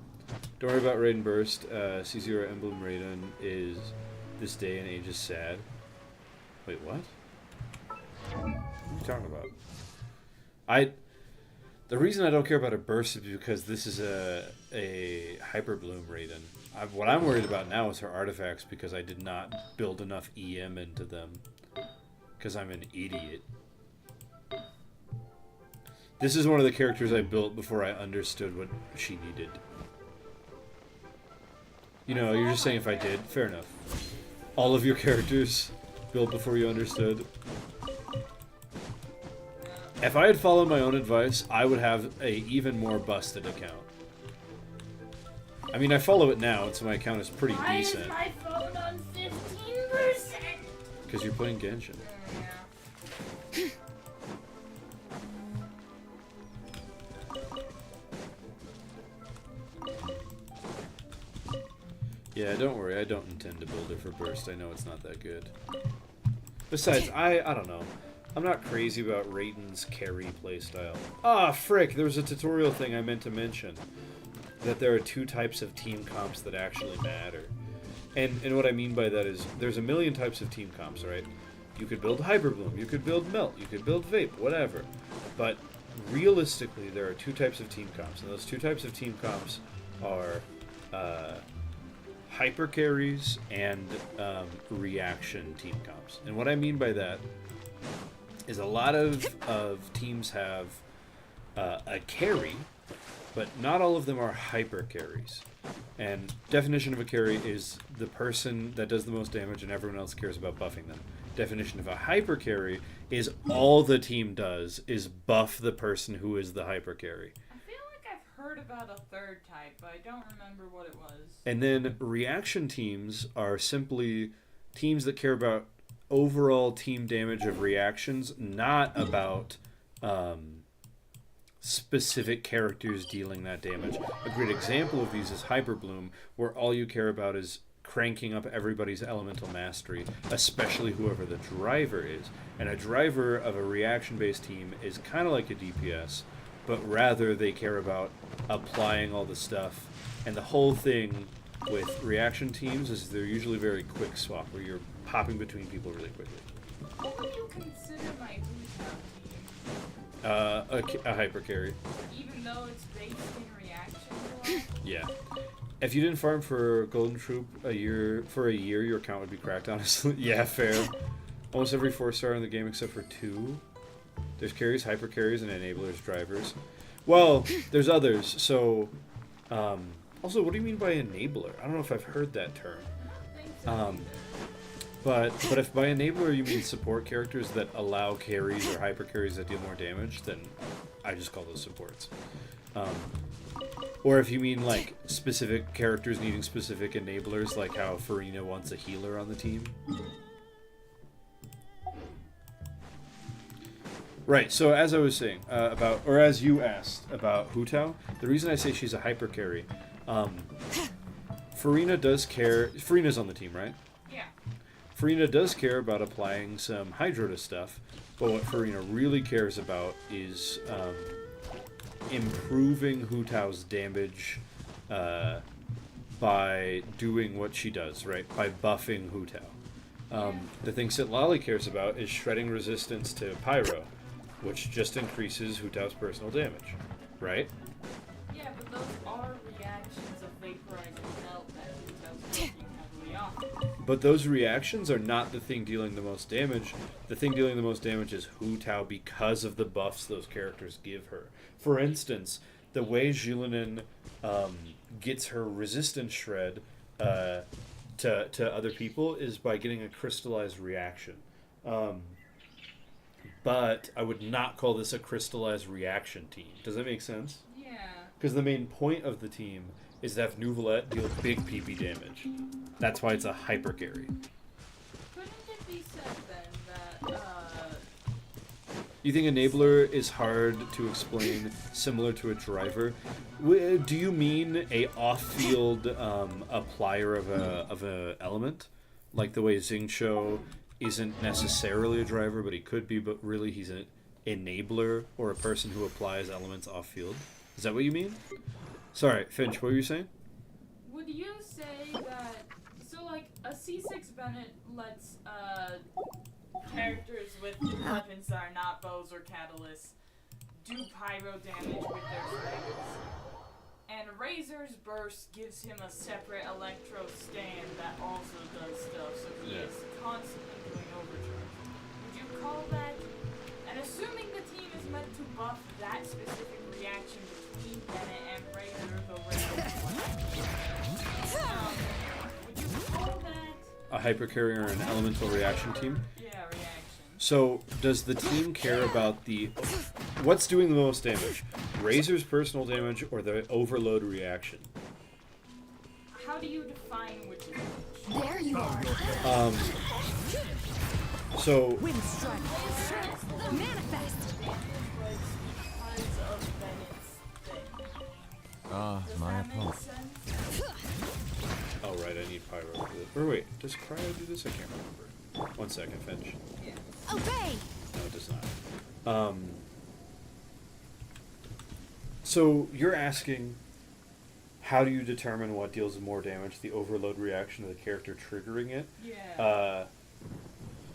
Don't worry about Raiden Burst. C0 Emblem Raiden is this day and age is sad. Wait, what? What are you talking about? The reason I don't care about a burst is because this is a Hyper Bloom Raiden. What I'm worried about now is her artifacts because I did not build enough EM into them. Because I'm an idiot. This is one of the characters I built before I understood what she needed. You know, you're just saying if I did. Fair enough. All of your characters built before you understood. If I had followed my own advice, I would have a even more busted account. I mean, I follow it now, and so my account is pretty decent.
Why is my phone on 15%?
Because you're playing Genshin.
Yeah.
Yeah, don't worry. I don't intend to build her for burst. I know it's not that good. Besides, I don't know. I'm not crazy about Raiden's carry playstyle. Ah, frick! There was a tutorial thing I meant to mention. That there are two types of team comps that actually matter. And what I mean by that is, there's a million types of team comps, right? You could build Hyper Bloom, you could build Melt, you could build Vape, whatever. But realistically, there are two types of team comps, and those two types of team comps are hyper carries and reaction team comps. And what I mean by that is a lot of teams have a carry, but not all of them are hyper carries. And definition of a carry is the person that does the most damage and everyone else cares about buffing them. Definition of a hyper carry is all the team does is buff the person who is the hyper carry.
I feel like I've heard about a third type, but I don't remember what it was.
And then reaction teams are simply teams that care about overall team damage of reactions, not about specific characters dealing that damage. A great example of these is Hyper Bloom, where all you care about is cranking up everybody's elemental mastery, especially whoever the driver is. And a driver of a reaction-based team is kind of like a DPS, but rather they care about applying all the stuff. And the whole thing with reaction teams is they're usually very quick swap, where you're popping between people really quickly.
What would you consider my Who's Now team?
A hyper carry.
Even though it's based in reaction to all?
Yeah. If you didn't farm for Golden Troop for a year, your account would be cracked, honestly. Yeah, fair. Almost every 4-star in the game except for 2. There's carries, hyper carries, and enablers, drivers. Well, there's others, so... also, what do you mean by enabler? I don't know if I've heard that term.
I don't think so
But if by enabler you mean support characters that allow carries or hyper carries that deal more damage, then I just call those supports. Or if you mean like specific characters needing specific enablers, like how Farina wants a healer on the team. Right, so as I was saying as you asked about Hu Tao, the reason I say she's a hyper carry, Farina does care. Farina's on the team, right?
Yeah.
Farina does care about applying some Hydro to stuff, but what Farina really cares about is improving Hu Tao's damage by doing what she does, right? By buffing Hu Tao. The thing Sitlali cares about is shredding resistance to Pyro, which just increases Hu Tao's personal damage, right?
Yeah, but those are reactions of vaporizing melt that Hu Tao's working heavily on.
But those reactions are not the thing dealing the most damage. The thing dealing the most damage is Hu Tao because of the buffs those characters give her. For instance, the way Jilinin gets her resistance shred to other people is by getting a crystallized reaction. But I would not call this a crystallized reaction team. Does that make sense?
Yeah.
Because the main point of the team is to have Nouvelette deal big PP damage. That's why it's a hyper carry.
Couldn't it be said then that,
You think enabler is hard to explain, similar to a driver? Do you mean a off-field applier of a element, like the way Xingqiu isn't necessarily a driver, but he could be, but really he's an enabler or a person who applies elements off-field? Is that what you mean? Sorry, Finch, what were you saying?
would you say that, so like, a C6 Bennett lets, characters with weapons that are not bows or catalysts do pyro damage with their strengths. And Razor's Burst gives him a separate electro stand that also does stuff, so he is constantly doing overcharge. Would you call that, and assuming the team is meant to buff that specific reaction between Bennett and Razor, though Razor would you call that
A hyper carrier or an elemental reaction team?
reaction?
So, does the team care about what's doing the most damage? Razor's personal damage or the overload reaction?
How do you define which is which?
There you are.
So,
Wind strike. Manifest.
Because of Bennett's thing.
Ah,
Does
my
that make
opponent.
sense?
oh right, I need pyro for this. Or wait, does cryo do this? I can't remember. 1 second, Finch.
Yeah.
Obey.
No, it does not. So you're asking, how do you determine what deals more damage? The overload reaction of the character triggering it?
Yeah.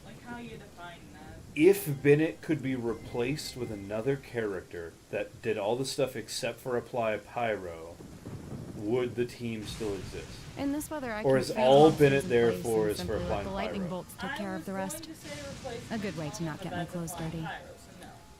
Like how you define that.
If Bennett could be replaced with another character that did all the stuff except for apply pyro, would the team still exist?
In this weather, I
Or
can
is
feel
all
monsters
Bennett
in
there
place
for
and
is for
simply let
applying
the lightning
pyro?
bolts take care of the rest. A good way to not get my clothes dirty.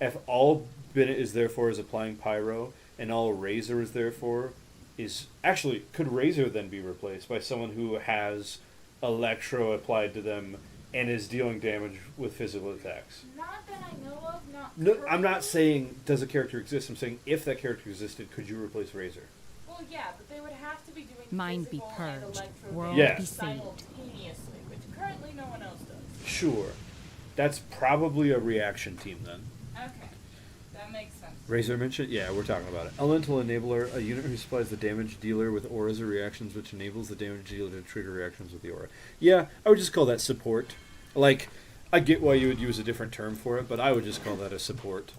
If all Bennett is there for is applying pyro, and all Razor is there for is... Actually, could Razor then be replaced by someone who has Electro applied to them and is dealing damage with physical attacks?
Not that I know of, not
No, I'm
currently.
not saying does a character exist. I'm saying if that character existed, could you replace Razor?
Well, yeah, but they would have to be doing
Mind be
physical and
purged,
electro
world
Yeah.
damage
be saved.
simultaneously, which currently no one else does.
Sure. That's probably a reaction team then.
Okay, that makes sense.
Razor mentioned? Yeah, we're talking about it. Elemental Enabler, a unit who supplies the damage dealer with auras or reactions which enables the damage dealer to trigger reactions with the aura. Yeah, I would just call that support. Like, I get why you would use a different term for it, but I would just call that a support.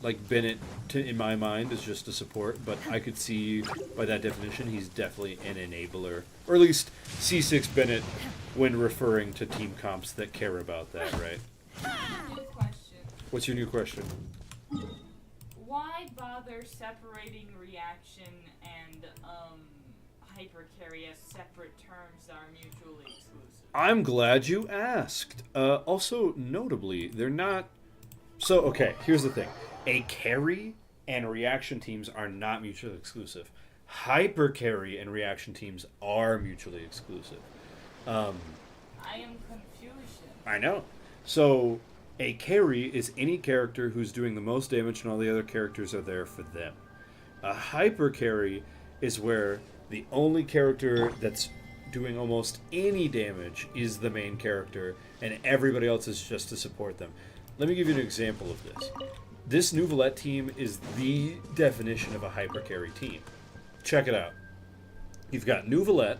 Like, Bennett, in my mind, is just a support, but I could see, by that definition, he's definitely an enabler. Or at least C6 Bennett when referring to team comps that care about that, right?
New question.
What's your new question?
bother separating reaction and hypercarry as separate terms that are mutually exclusive?
I'm glad you asked. Also, notably, they're not... So, okay, here's the thing. A carry and reaction teams are not mutually exclusive. Hyper carry and reaction teams are mutually exclusive.
I am confusion.
I know. So, a carry is any character who's doing the most damage and all the other characters are there for them. A hyper carry is where the only character that's doing almost any damage is the main character, and everybody else is just to support them. Let me give you an example of this. This Nouvellette team is the definition of a hyper carry team. Check it out. You've got Nouvellette.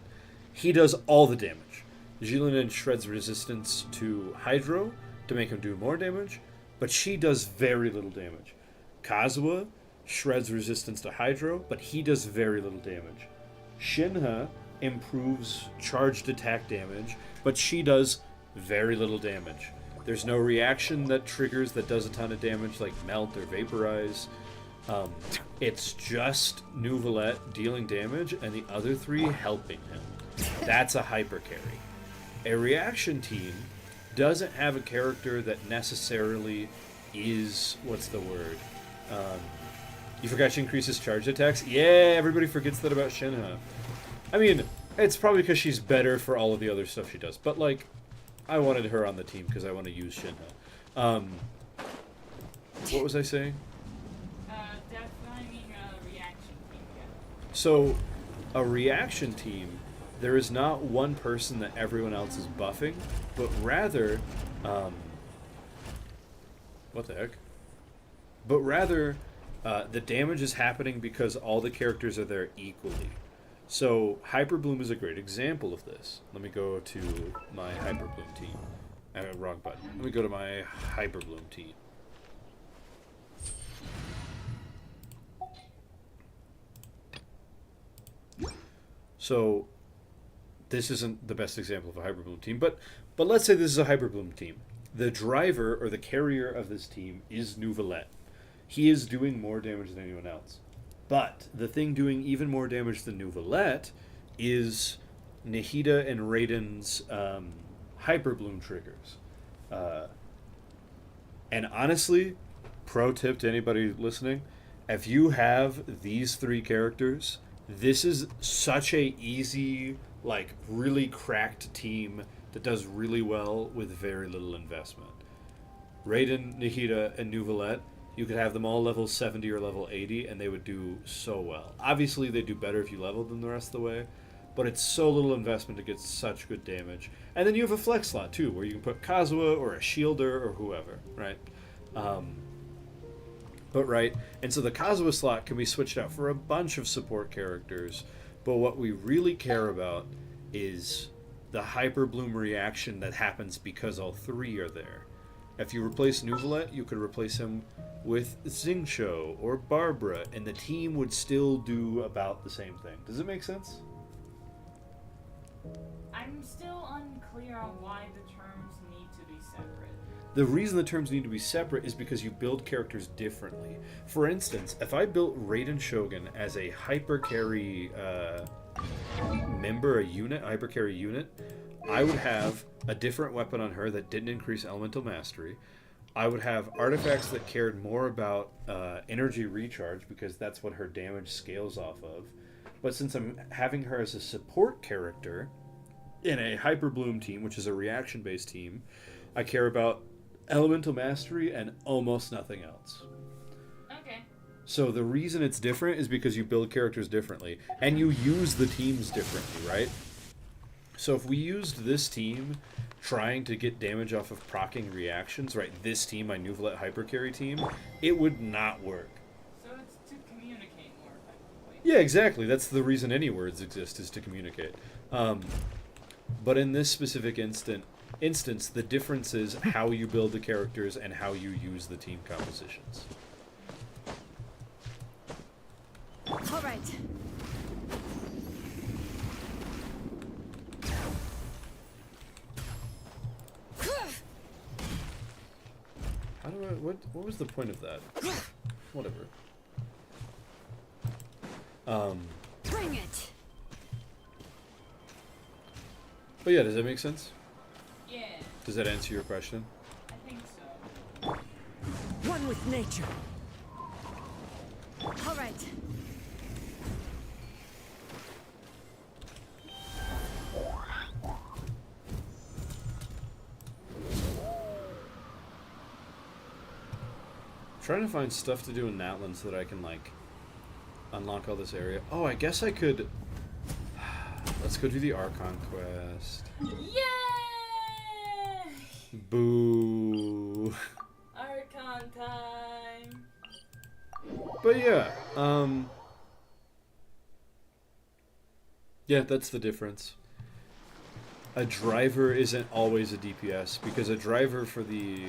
He does all the damage. Gillian shreds resistance to Hydro to make him do more damage, but she does very little damage. Kazuha shreds resistance to Hydro, but he does very little damage. Shinha improves charged attack damage, but she does very little damage. There's no reaction that triggers that does a ton of damage, like Melt or Vaporize. It's just Nouvellette dealing damage and the other three helping him. That's a hyper carry. A reaction team doesn't have a character that necessarily is... what's the word? You forgot she increases charge attacks? Yeah, everybody forgets that about Shinha. I mean, it's probably because she's better for all of the other stuff she does. But, like, I wanted her on the team because I want to use Shinha. What was I saying?
Defining a reaction team, yeah.
So, a reaction team, there is not one person that everyone else is buffing, but rather, what the heck? But rather, the damage is happening because all the characters are there equally. So, Hyper Bloom is a great example of this. Let me go to my Hyper Bloom team. Wrong button. Let me go to my Hyper Bloom team. So, this isn't the best example of a Hyper Bloom team, but let's say this is a Hyper Bloom team. The driver, or the carrier of this team, is Nouvellette. He is doing more damage than anyone else. But the thing doing even more damage than Nouvellette is Nahida and Raiden's Hyper Bloom triggers. And honestly, pro tip to anybody listening, if you have these three characters, this is such a easy, like, really cracked team that does really well with very little investment. Raiden, Nahida, and Nouvellette, you could have them all level 70 or level 80, and they would do so well. Obviously, they do better if you level them the rest of the way, but it's so little investment to get such good damage. And then you have a flex slot, too, where you can put Kazuha or a Shielder or whoever, right? And so the Kazuha slot can be switched out for a bunch of support characters, but what we really care about is the Hyper Bloom reaction that happens because all three are there. If you replace Nouvellette, you could replace him with Xingqiu or Barbara, and the team would still do about the same thing. Does it make sense?
I'm still unclear on why the terms need to be separate.
The reason the terms need to be separate is because you build characters differently. For instance, if I built Raiden Shogun as a hyper carry member, a unit, hyper carry unit, I would have a different weapon on her that didn't increase elemental mastery. I would have artifacts that cared more about energy recharge because that's what her damage scales off of. But since I'm having her as a support character in a Hyper Bloom team, which is a reaction-based team, I care about elemental mastery and almost nothing else.
Okay.
So the reason it's different is because you build characters differently, and you use the teams differently, right? So if we used this team trying to get damage off of proccing reactions, right, this team, my Nouvellette Hypercarry team, it would not work.
So it's to communicate more effectively.
Yeah, exactly. That's the reason any words exist, is to communicate. But in this specific instance, the difference is how you build the characters and how you use the team compositions.
All right.
How do I... What was the point of that? Whatever.
Bring it.
But yeah, does that make sense?
Yeah,
Does that answer your question?
I think so.
One with nature.
All right.
Trying to find stuff to do in Natlan so that I can, like, unlock all this area. Oh, I guess I could... Let's go do the Archon quest.
Yay!
Boo.
Archon time.
But yeah, yeah, that's the difference. A driver isn't always a DPS, because a driver for the,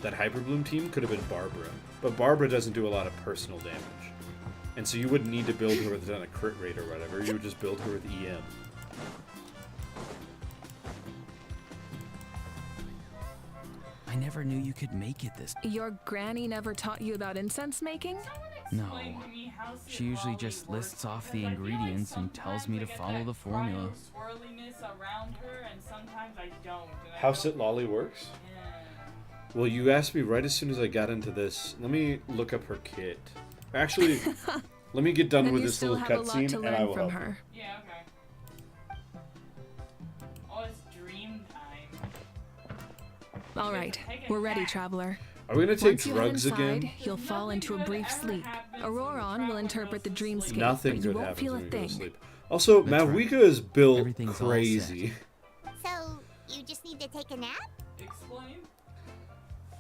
that Hyperbloom team could have been Barbara. But Barbara doesn't do a lot of personal damage. And so you wouldn't need to build her with a crit rate or whatever, you would just build her with EM.
I never knew you could make it this.
Your granny never taught you about incense making?
No.
Explain to me how
She usually
Sitlali
just
works,
lists off the
because I feel like
ingredients and tells me to
sometimes I
follow
get
the
that
formula.
swirliness around her, and sometimes I don't. And I
How
don't-
Sitlali works?
Yeah.
Well, you asked me right as soon as I got into this. Let me look up her kit. Actually, let me get done
Then
with
you
this
still
little
have a lot
cutscene,
to
and I
learn
will
from
help you.
her.
Yeah, okay. Oh, it's dream time.
All right, we're ready, traveler.
Are we gonna take
Once you head
drugs
inside,
again?
you'll fall into a brief sleep. Auroron will interpret the dreamscape,
Nothing
but you
good
won't
happens
feel a
when we go to
thing.
sleep. Also,
That's right.
Mavuika is built
Everything's all
crazy.
So, you just need to take a nap?
Explain?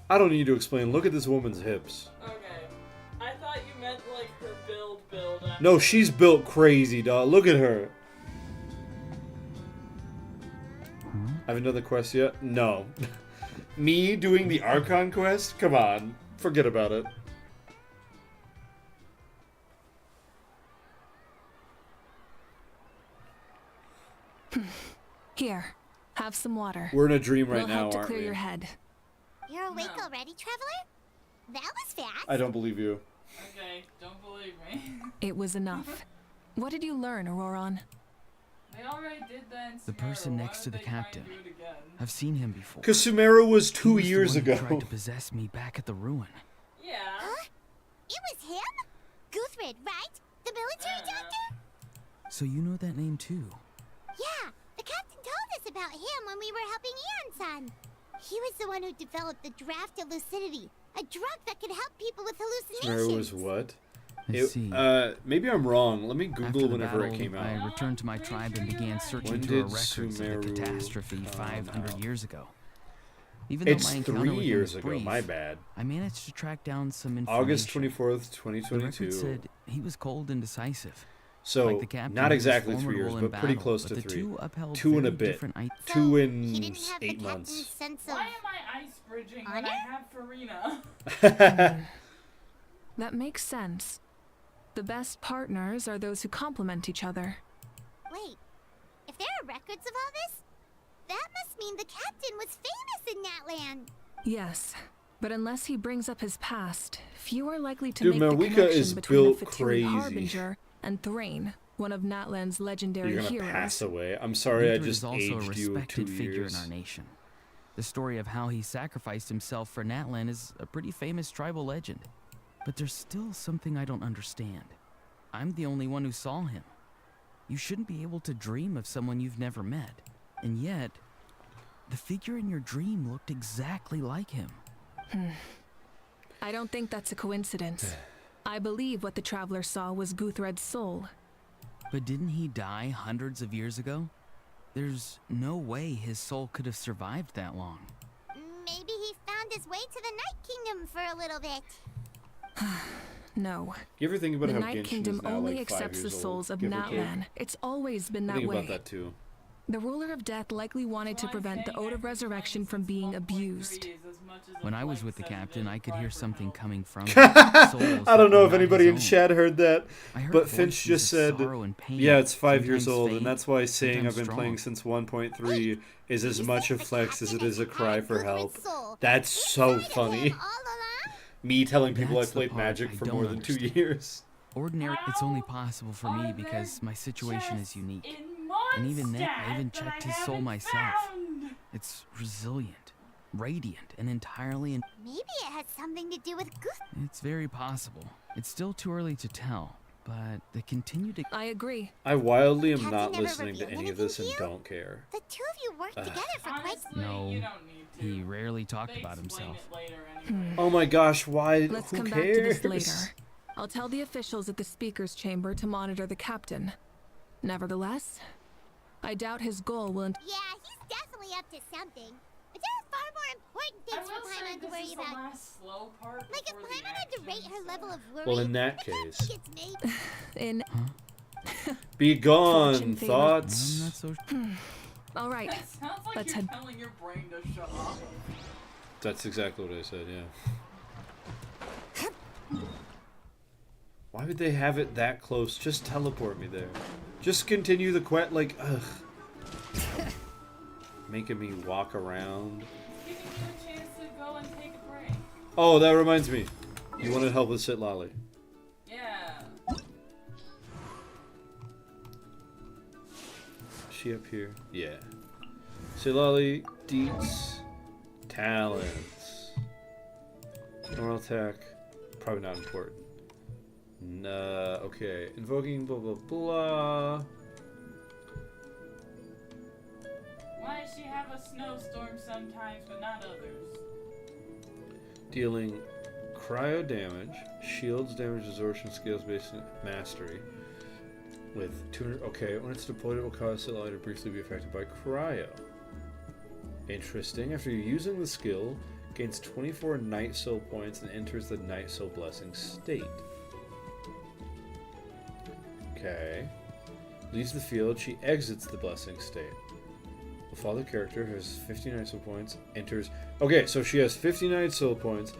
I don't need to explain. Look at this woman's hips.
Okay. I thought you meant like her build.
No, she's built crazy, dog. Look at her. I have another quest yet? No. Me doing the Archon quest? Come on. Forget about it.
Here, have some water.
We're in a dream right
It'll
now,
help to
aren't
clear
we?
your head.
You're awake
No.
already, Traveler? That was fast.
I don't believe you.
Okay, don't believe me.
It was enough. What did you learn, Auroron?
They already did that in
The person
Sumeru. Why
next to
would
the
they try and
captain.
do it again?
I've seen him before.
Because Sumeru was
He
2
was the
years
one who
ago.
tried to possess me back at the ruin.
Yeah.
Huh? It was him? Guthrid, right? The military
Yeah.
doctor?
So you know that name too?
Yeah, the captain told us about him when we were helping Eon-san. He was the one who developed the draft of lucidity, a drug that could help people with hallucinations.
Sumeru was what?
I see.
Maybe I'm wrong. Let me
After
Google
the
whenever
battle,
it came out.
I returned to my tribe and began searching
When
through our
did
records of the
Sumeru
catastrophe
come
500
out?
years ago. Even
It's
though my encounter
3
with him
years
was
ago.
brief,
My bad.
I managed to track down some information.
August 24th,
The record
2022.
said he was cold and decisive.
So,
Like the captain,
not
he was
exactly 3 years,
formidable
but
in
pretty
battle,
close
but
to
the
3.
two upheld
2 and a
very
bit.
different
So,
2 in
he didn't have the
8
captain's
months.
sense of...
Why am I ice bridging when
Honor?
I have Farina?
That makes sense. The best partners are those who complement each other.
Wait, if there are records of all this, that must mean the captain was famous in that land.
Yes, but unless he brings up his past, few are likely to
Dude,
make the
Mavuika
connection
is
between
built
the Fatiri
crazy.
Harbinger and Thrain, one of Natlan's legendary
You're gonna
heroes.
pass away. I'm sorry, I
Guthrid
just
is also a
aged you 2
respected figure
years.
in our nation. The story of how he sacrificed himself for Natlan is a pretty famous tribal legend. But there's still something I don't understand. I'm the only one who saw him. You shouldn't be able to dream of someone you've never met. And yet, the figure in your dream looked exactly like him.
I don't think that's a coincidence. I believe what the traveler saw was Guthred's soul.
But didn't he die hundreds of years ago? There's no way his soul could have survived that long.
Maybe he found his way to the Night Kingdom for a little bit.
No.
You ever think about
The
how
Night
Genshin
Kingdom
is now
only
like 5
accepts the
years
souls
old,
of
give or take?
Natlan. It's always been
I
that
think
way.
about that too.
The ruler of death likely wanted to prevent the Ode of Resurrection from being abused.
When I was with the captain, I could hear something coming from him.
I don't know if anybody in
chat.
chat heard that,
I heard
but Finch
voices
just
of
said,
sorrow and pain,
yeah, it's 5 years
sometimes
old,
faint,
and that's why saying I've
sometimes
been playing
strong.
since 1.3 is as much a
The
flex as it
captain
is a
had
cry for help.
Guthrid's soul
That's so
inside of
funny.
him all along?
Me telling people I
That's the
played
part
Magic
I
for
don't
more than 2
understand.
years.
Ordinary, it's only
How
possible for
are
me
there
because my situation is
chests
unique.
in
And even then, I even
Mondstadt that
checked
I
his soul
haven't
myself.
found?
It's resilient, radiant, and entirely.
Maybe it has something to do with Guth.
It's very possible. It's still too early to tell, but they continue to.
I agree.
I wildly am
Captain
not
never
listening to
revealed
any of
anything
this
to
and
you?
don't care.
The two of you worked together for quite
Honestly,
No,
you don't need to.
He rarely talked
They
about
explain
himself.
it later anyway.
Oh my gosh, why?
Let's
Who
come
cares?
back to this later. I'll tell the officials at the speaker's chamber to monitor the captain. Nevertheless, I doubt his goal will.
Yeah, he's definitely up to something. But there are far more important
I
things
will
for
say
Paimon to
this
worry
is the
about.
last slow part
Like if
before the
Paimon had to rate
action,
her
so-
level of worry,
Well, in that
I don't
case,
think it's me.
In.
be gone.
Fortune favors-
I'm
Thoughts?
not so.
All right.
That sounds like
Let's
you're
head-
telling your brain to shut off.
That's exactly what I said. Yeah. Why would they have it that close? Just teleport me there. Just continue the quest. Like, ugh. Making me walk around.
Giving you a chance to go and take a break.
Oh, that reminds me. You wanted help with Sit Lolly.
Yeah.
Is she up here? Yeah. Sit Lolly, Deets, Talents. Normal attack. Probably not important. Nah, okay. Invoking blah blah blah.
Why does she have a snowstorm sometimes but not others?
Dealing cryo damage, shields damage absorption scales based on mastery. With 200. Okay, when it's deployed, it will cause Sit Lolly to briefly be affected by cryo. Interesting. After using the skill, gains 24 Night Soul points and enters the Night Soul Blessing state. Okay. Leaves the field, she exits the Blessing state. The father character has 50 Night Soul points, enters... Okay, so she has 50 Night Soul points.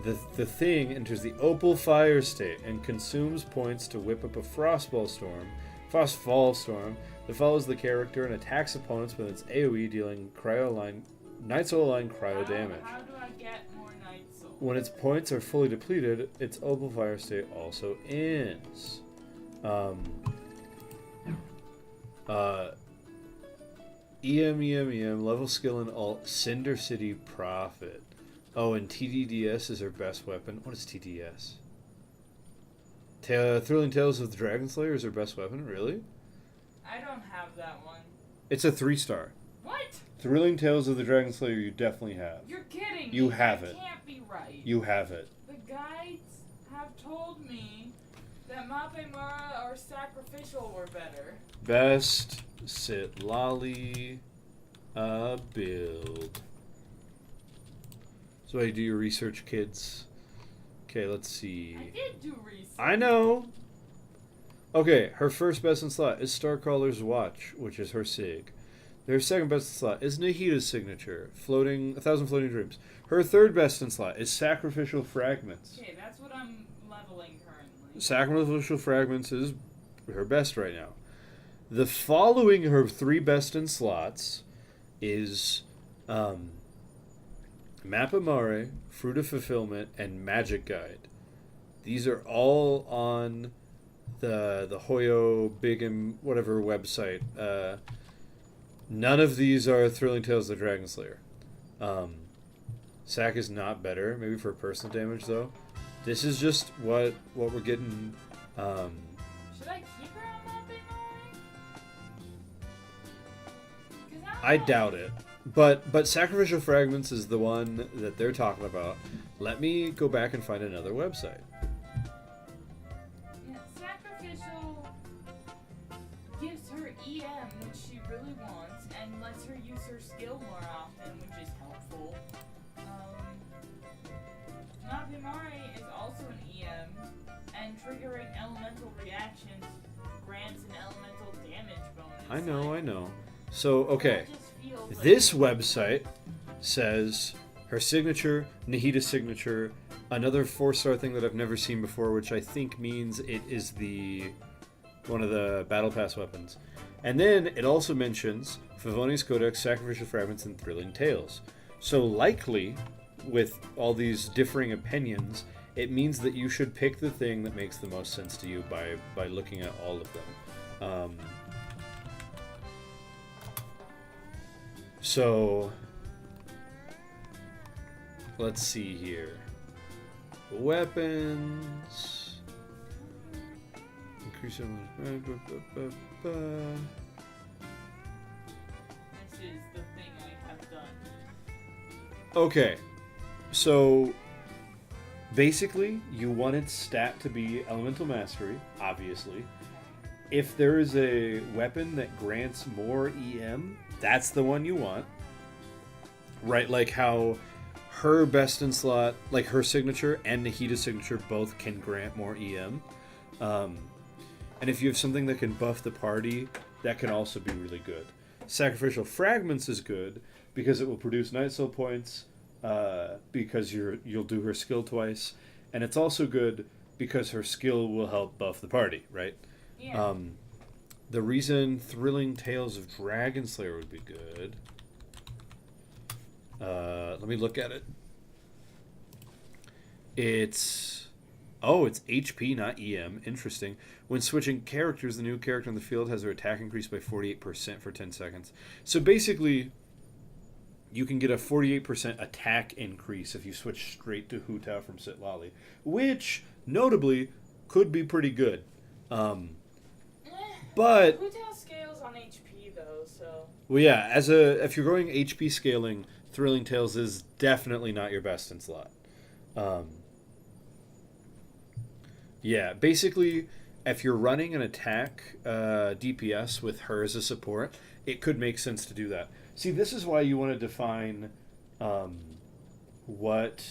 The thing enters the Opal Fire state and consumes points to whip up a Frostfall Storm that follows the character and attacks opponents with its AoE, dealing Night Soul aligned cryo damage.
How do I get more Night Soul?
When its points are fully depleted, its Opal Fire state also ends. EM, level skill in alt, Cinder City Prophet. Oh, and TDDS is her best weapon. What is TDS? Thrilling Tales of the Dragon Slayer is her best weapon? Really?
I don't have that one.
It's a 3-star.
What?
Thrilling Tales of the Dragon Slayer you definitely have.
You're kidding
You
me.
have
That
it.
can't be right.
You have it.
The guides have told me that Mape Mara or Sacrificial were better.
Best Sit Lolly build. So why you do your research, kids? Okay, let's see.
I did do research.
I know. Okay, her first best in slot is Starcrawler's Watch, which is her sig. Her second best in slot is Nahida's signature, 1,000 Floating Dreams. Her third best in slot is Sacrificial Fragments.
Okay, that's what I'm leveling currently.
Sacrificial Fragments is her best right now. The following her 3 best in slots is Map of Mare, Fruit of Fulfillment, and Magic Guide. These are all on the Hoyo Big and whatever website. None of these are Thrilling Tales of the Dragon Slayer. Sack is not better, maybe for personal damage though. This is just what we're getting.
Should I keep her on Mape Mara?
I doubt it. But Sacrificial Fragments is the one that they're talking about. Let me go back and find another website.
Yeah, Sacrificial gives her EM, which she really wants, and lets her use her skill more often, which is helpful. Mape Mara is also an EM, and triggering elemental reactions grants an elemental damage bonus.
I know. So, okay.
That just feels like-
This website says her signature, Nahida's signature, another 4-star thing that I've never seen before, which I think means it is one of the Battle Pass weapons. And then it also mentions Favonius Codex, Sacrificial Fragments, and Thrilling Tales. So likely, with all these differing opinions, It means that you should pick the thing that makes the most sense to you by looking at all of them. So let's see here. Weapons. Increase
This is the thing I have done.
Okay, so basically you want its stat to be Elemental Mastery, obviously. If there is a weapon that grants more EM, that's the one you want. Right, like how her best in slot, like her signature and Nahita's signature both can grant more EM. And if you have something that can buff the party, that can also be really good. Sacrificial Fragments is good because it will produce Night Soul points, because you'll do her skill twice, and it's also good because her skill will help buff the party, right?
Yeah.
The reason Thrilling Tales of Dragonslayer would be good. Let me look at it. It's HP, not EM. Interesting. When switching characters, the new character on the field has their attack increased by 48% for 10 seconds. So basically, you can get a 48% attack increase if you switch straight to Hu Tao from Sitlali, which, notably, could be pretty good. But
Hu Tao scales on HP though, so.
well, yeah, if you're going HP scaling, Thrilling Tales is definitely not your best in slot. Yeah, basically, if you're running an attack DPS with her as a support, it could make sense to do that. See, this is why you want to define what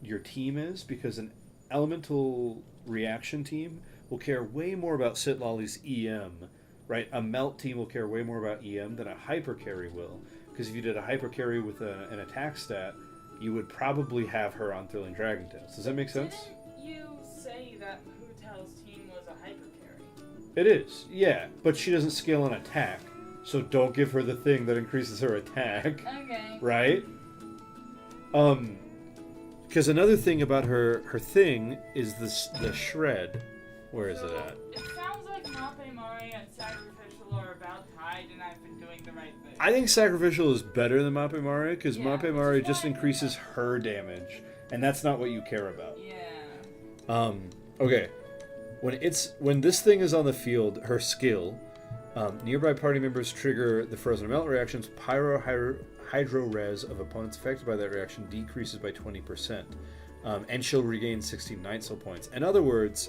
your team is, because an elemental reaction team will care way more about Sitlali's EM, right? A melt team will care way more about EM than a hyper carry will, because if you did a hyper carry with an attack stat, you would probably have her on Thrilling Dragon Tales. Does that make sense?
Didn't you say that Hu Tao's team was a hyper carry?
It is, yeah, but she doesn't scale on attack, so don't give her the thing that increases her attack.
Okay.
Right? Because another thing about her thing is the shred. Where is it at?
It sounds like Mape Mari and Sacrificial are about tied, and I've been doing the right thing.
I think Sacrificial is better than Mape Mari, because
Yeah,
Mape
which
Mari
is
just
why-
increases her damage, and that's not what you care about.
Yeah.
Okay. When this thing is on the field, her skill, nearby party members trigger the frozen melt reactions. Hydro res of opponents affected by that reaction decreases by 20%, and she'll regain 16 Night Soul points. In other words,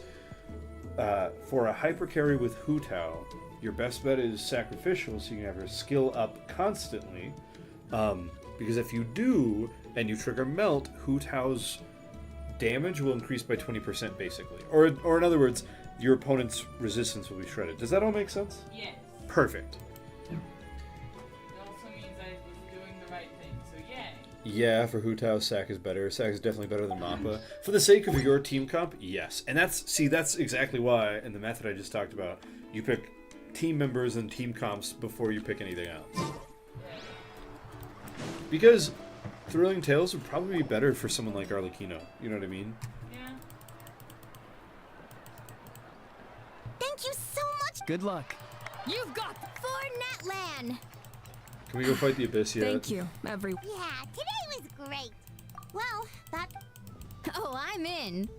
for a hyper carry with Hu Tao, your best bet is Sacrificial, so you can have her skill up constantly. Because if you do, and you trigger Melt, Hu Tao's damage will increase by 20% basically. Or in other words, your opponent's resistance will be shredded. Does that all make sense?
Yes.
Perfect.
It also means I was doing the right thing, so yay.
Yeah, for Hu Tao, Sac is better. Sac is definitely better than Mappa. For the sake of your team comp, yes. And that's exactly why, in the method I just talked about, you pick team members and team comps before you pick anything else. Because Thrilling Tales would probably be better for someone like Arlecchino. You know what I mean?
Yeah.
Thank you so much.
Good luck.
You've got for Natlan.
Can we go fight the Abyss yet?
Thank you,
Yeah, today was great. Well, that.
Oh, I'm in.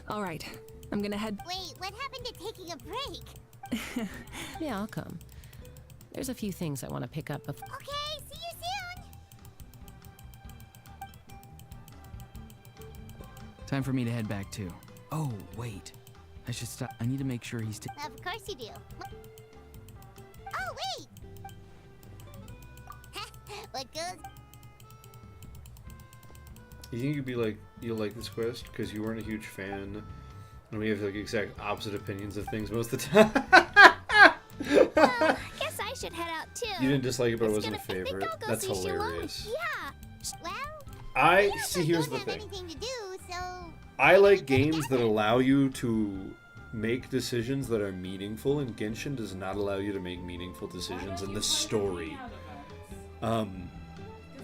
All right, I'm gonna head.
Wait, what happened to taking a break?
Yeah, I'll come. There's a few things I want to pick up before.
Okay, see you soon.
Time for me to head back too. Oh, wait. I should stop. I need to make sure he's.
Of course you do. Oh, wait. What goes?
You think you'll like this quest because you weren't a huge fan, and we have like exact opposite opinions of things most of the time.
Well, guess I should head out too.
You didn't dislike it, but it
It's
wasn't a
gonna- I think
favorite.
I'll go
That's
see Shalom.
hilarious.
Yeah. Well,
I
I
see. Here's
don't
the
have
thing.
anything to do, so.
I like games that allow you to make decisions that are meaningful, and Genshin does not allow you to make meaningful decisions in the story. Because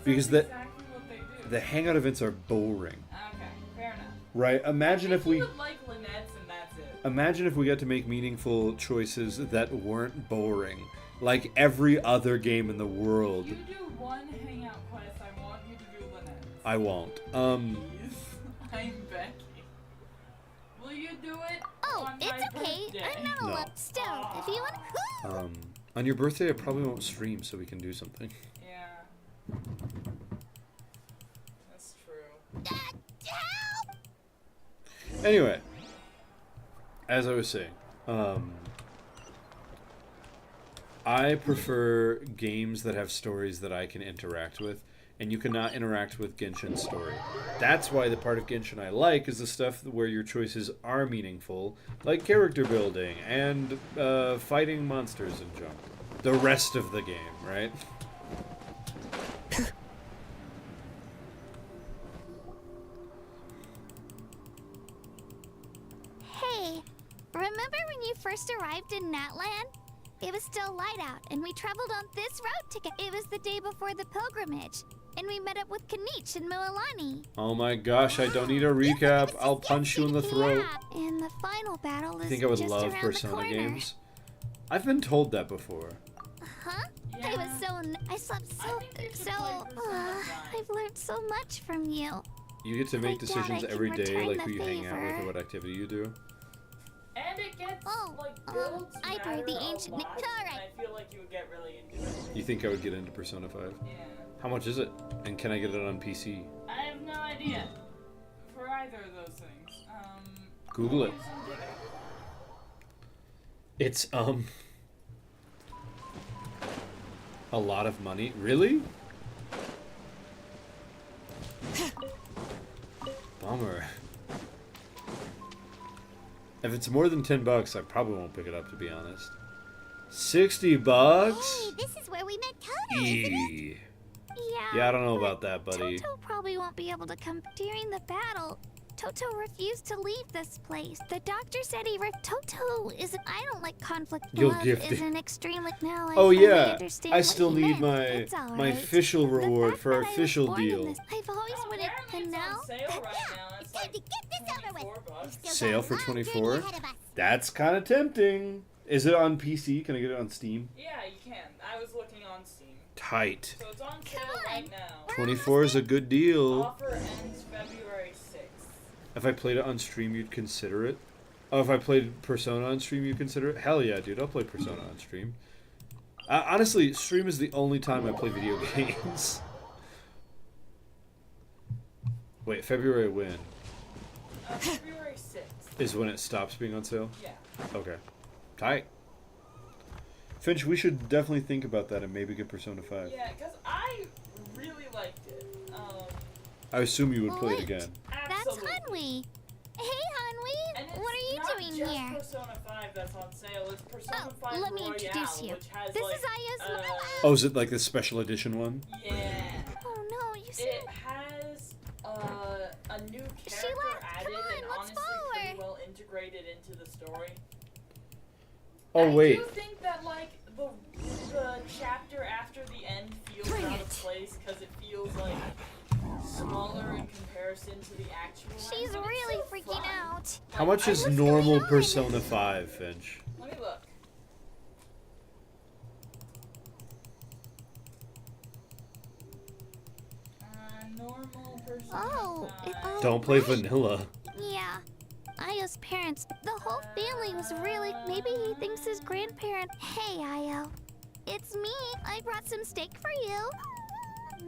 Because
that.
exactly what
the hangout events are boring.
Okay, fair enough.
Right? Imagine
I
if
think
we
you would like Lynette's and that's it.
imagine if we got to make meaningful choices that weren't boring, like every other game in the world.
You do one hangout quest, I want you to do Lynette's.
I won't.
Please. I'm Becky. Will you do it?
Oh,
on
it's
my
okay.
birthday?
I'm not a
No.
lump still. If you want.
On your birthday, I probably won't stream, so we can do something.
Yeah. That's true.
Help!
Anyway, as I was saying, I prefer games that have stories that I can interact with, and you cannot interact with Genshin's story. That's why the part of Genshin I like is the stuff where your choices are meaningful, like character building and fighting monsters and junk. The rest of the game, right?
Hey, remember when you first arrived in Natland? It was still light out, and we traveled on this road together. It was the day before the pilgrimage, and we met up with Kanich and Mualani.
Oh my gosh, I don't need a recap. I'll punch you in the throat.
Yeah, and the final battle is
I think I would
just
love
around
Persona
the corner.
games. I've been told that before.
Huh?
Yeah.
I was I slept
I think you should play Persona 5.
I've learned so much from you.
You get to make
I doubt I
decisions
can
every day,
return
like
the
who you hang out with
favor.
or what activity you do.
And it gets, like,
I
builds
heard the
matter a
ancient.
lot,
Alright.
and I feel like you would get really into it.
You think I would get into Persona 5?
Yeah.
How much is it? And can I get it on PC?
I have no idea. For either of those things.
Google it.
do some digging.
It's, a lot of money. Really? Bummer. If it's more than $10, I probably won't pick it up, to be honest. $60?
Hey, this is where we met Toto, isn't it?
Eee.
Yeah.
Yeah, I don't know
but
about that, buddy.
Toto probably won't be able to come during the battle. Toto refused to leave this place. The doctor said Toto isn't. I don't like conflict.
You'll
Love
gift it.
isn't extreme. Like now, I
Oh
finally
yeah,
understand
I
what
still
he
need
meant. It's
my
alright.
official
The
reward
fact
for our
that I was
official
born in
deal.
this- I've always wanted,
Apparently
and
it's
now,
on sale right now.
it's
It's
time
like
to get this over with.
$24.
We've still
Sale
got a
for
long journey
24?
ahead of us.
That's kind of tempting. Is it on PC? Can I get it on Steam?
Yeah, you can. I was looking on Steam.
Tight.
So it's on sale
Come on.
right now.
24 is a good deal.
Offer ends February 6th.
If I played it on stream, you'd consider it? Oh, if I played Persona on stream, you'd consider it? Hell yeah, dude. I'll play Persona on stream. Honestly, stream is the only time I play video games. Wait, February when?
February 6th.
Is when it stops being on sale?
Yeah.
Okay. Tight. Finch, we should definitely think about that and maybe get Persona 5.
Yeah, because I really liked it.
I assume you would play it
Wait.
again.
That's
Absolutely.
Hunwee. Hey, Hunwee.
And it's
What are you
not
doing
just
here?
Persona 5 that's on sale. It's Persona 5
let me
Royale,
introduce you.
which has
This
like,
is Aya's.
Oh, is it like the special edition one?
yeah.
Oh no, you seem.
It has a new character
left.
added
Come on,
and
let's
honestly
follow
pretty
her.
well integrated into the story.
Oh, wait.
I do think that like the chapter after the end feels out of place because it feels like smaller in comparison to the actual end,
She's
but it's
really
still
freaking
fun.
out.
How much is
What's
normal
going on?
Persona 5, Finch?
Let me look. Normal Persona
Oh, it
5.
all-
Don't play
right.
vanilla.
Yeah. Ayo's parents, the whole family was really. Maybe he thinks his grandparent. Hey, Ayo. It's me. I brought some steak for you.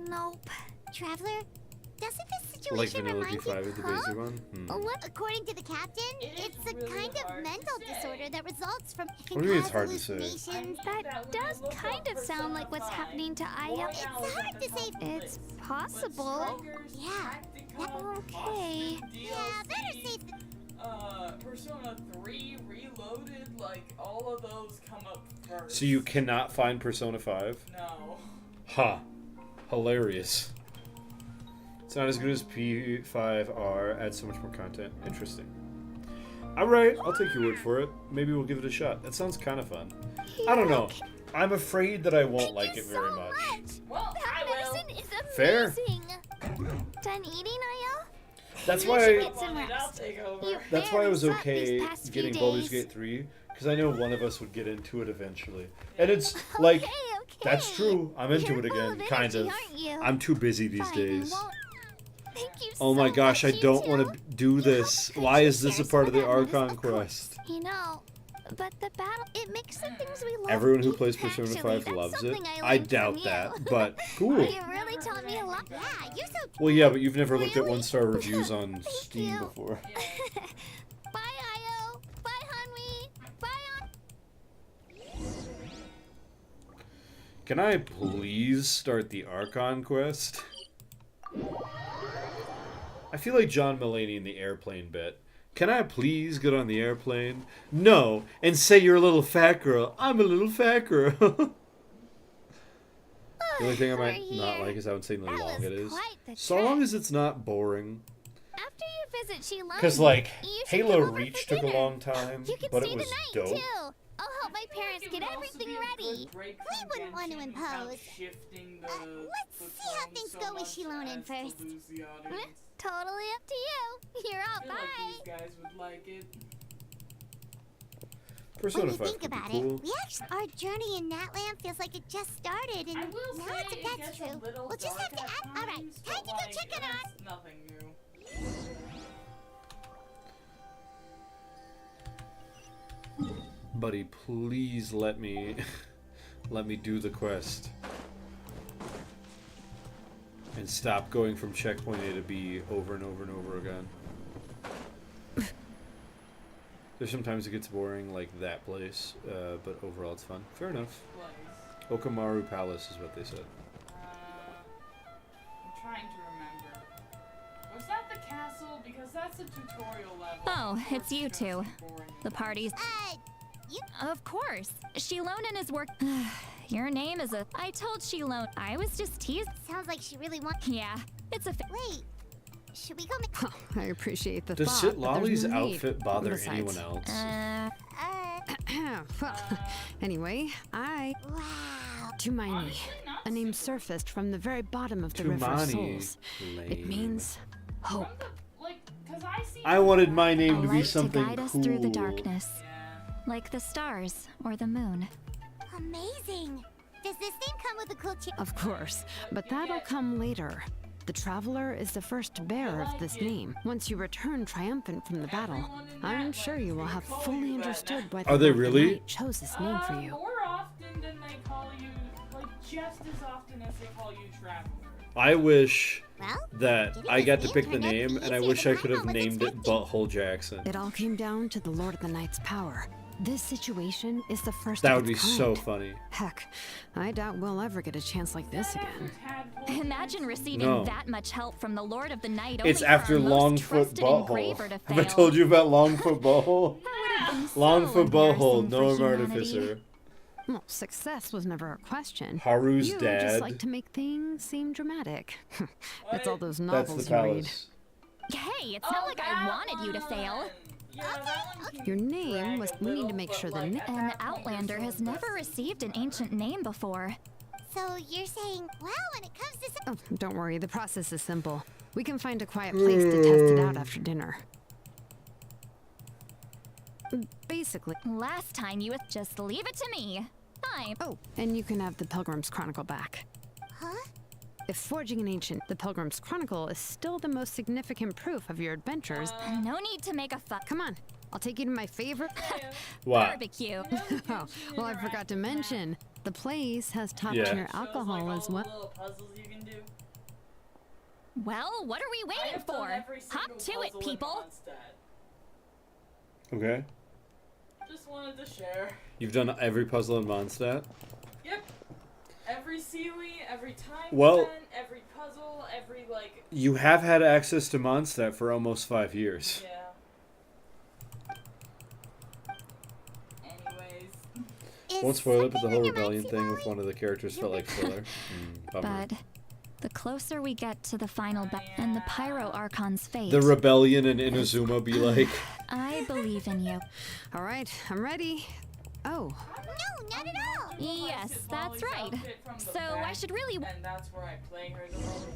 Nope. Traveler, doesn't this
Like
situation
Vanilla
remind
P5
you?
is the basic one?
What? According to the captain,
It is
it's a
really
kind of
hard to
mental
say.
disorder that results from.
What do you mean it's hard to say?
hallucinations.
I
That
think when
does
you look
kind
up
of sound like what's
Persona
happening to
5,
Ayo.
Royale
It's
is
hard
at
to
the
say.
top of the
It's
list.
possible.
But Strikers,
Yeah.
Tacticom,
Okay.
Costume,
Yeah, better
DLC,
say.
Persona 3 Reloaded, like all of those come up first.
So you cannot find Persona 5?
No.
Ha. Hilarious. It's not as good as P5R. Adds so much more content. Interesting. Alright, I'll take your word for it. Maybe we'll give it a shot. That sounds kind of fun. I don't know. I'm afraid that I won't like it very much.
Well,
That
I will.
medicine is
Fair.
amazing. done eating, Ayo?
That's
You
why
should
I,
get some
I'll
rest.
take over.
You
that's why I
barely
was
slept
okay
these past
getting
few
Baldur's
days.
Gate 3, because I know one of us would get into it eventually. And it's like,
Okay.
that's true. I'm into
You're
it
full
again,
of
kind
energy,
of.
aren't you?
I'm too busy these
Fine,
days.
won't- Thank you
Oh my
so
gosh, I
much, you
don't
two.
want to do this. Why is this a part of the Archon quest?
You know, but the battle, it makes the things we love.
Everyone who
deep,
plays Persona
actually.
5
That's
loves it.
something
I
learned from
doubt
you.
that, but cool.
You really taught me a lot. Yeah, you're so
Well, yeah, but you've never looked at
Really?
one-star reviews on Steam
you.
before.
Bye, Ayo. Bye, Hanwi. Bye,
Can I please start the Archon quest? I feel like John Mulaney in the airplane bit. Can I please get on the airplane? No, and say you're a little fat girl. I'm a little fat girl. The only thing I might
We're
not
here.
like is how insanely
That
long
was
it is.
quite the
So
trip.
long as it's not boring.
After your visit, she loved
Because, like,
you should
Halo
come over
Reach
for
took a
dinner.
long time,
You can
but
stay
it was
the night,
dope.
too. I'll help my parents get everything ready.
We
wouldn't want to impose. Let's see how things go with Shilonen first. Totally up to you. You're out.
I feel
Bye.
like these guys would like it.
Persona
When you
5
think
could be
about
cool.
it, our journey in Natland feels like it just started, and
I will
now
say
it's
it
that's
gets
true.
a little
We'll just have to
dark
act.
at
All right,
times,
time to
but,
go
like,
check it out.
that's nothing new.
Buddy, please let me let me do the quest. And stop going from checkpoint A to B over and over and over again. There's sometimes it gets boring, like that place, but overall it's fun. Fair enough.
Place.
Okamaru Palace is what they said.
I'm trying to remember. Was that the castle? Because that's a tutorial level.
Oh,
Of course
it's you
gonna
two.
be boring.
The party's.
You
Of course. Shilonen is work. Your name is a. I told Shilon. I was just teased.
sounds like she really wants.
Yeah, it's a.
Wait, should we go?
I appreciate the
Does
thought,
Sit
but there's
Lolly's
no need.
outfit bother
Besides,
anyone else?
Well, anyway,
Wow.
Tumani,
Honestly, not
a name
super.
surfaced from the very bottom of the River of
Tumani.
Souls. It
Lame.
means hope.
From the, like, 'cause I see.
I wanted my name
A
to be
light
something
to guide us
cool.
through the darkness,
Yeah.
like the stars or the moon.
Amazing. Does this name come with a cool chair?
Of course, but that'll come later. The Traveler is the first bearer of this name. Once you return triumphant from the battle, I'm sure you will have fully understood why the
Are they
Lord of the
really?
Night chose this name for you.
More often than they call you, like just as often as they call you Traveler.
I wish
Well,
that
getting
I
this
got to
name
pick the
turned out
name, and I
easier
wish
than
I could have
was
named it
expecting.
Butthole Jackson.
It all came down to the Lord of the Night's power. This situation is the first
That
of
would be
its
so
kind.
funny.
Heck, I doubt we'll ever get a chance like this again.
Imagine receiving
No.
that much help from the Lord of the Night.
It's
only for
after
our most
Longfoot
trusted
Butthole.
engraver to
Have I
fail.
told you about Longfoot Butthole?
So
Longfoot Butthole,
embarrassing
Norm
for humanity.
Artificer.
Well, success was never a question.
Haru's
You
dad.
just like to make things seem dramatic. It's all those
That's
novels
the
you read.
palace.
Hey, it's not like I wanted you to fail.
Your name was. We need to make sure the.
An Outlander has never received an ancient name before.
So you're saying, well, when it comes to
Oh, don't worry. The process is simple. We can find a quiet place to test it out after dinner. Basically.
Last time you just leave it to me. Fine.
Oh, and you can have the Pilgrim's Chronicle back.
huh?
If forging an ancient, the Pilgrim's Chronicle is still the most significant proof of your adventures.
No need to make a fuss.
Come on, I'll take you to my favorite.
What?
Barbecue.
Oh, well, I forgot to mention, the place has
Yeah.
top-tier alcohol as well.
Little puzzles you can do.
Well, what are we
I
waiting
have done
for?
every
Hop
single
to it,
puzzle in
people.
Mondstadt.
Okay.
Just wanted to share.
You've done every puzzle in Mondstadt?
Yep. Every Sealy, every time
Well-
event, every puzzle, every like.
You have had access to Mondstadt for almost 5 years.
Yeah. Anyways.
Won't spoil it, but the
something
whole
in your
rebellion
mind,
thing with
Simone?
one of the characters felt like filler. Bummer.
But the closer we get to the final and the Pyro Archon's fate,
The rebellion and Inazuma be like,
I believe in you.
All right, I'm ready. Oh,
No, not at all.
Yes, that's right. So I should really.
And that's where I play her the most.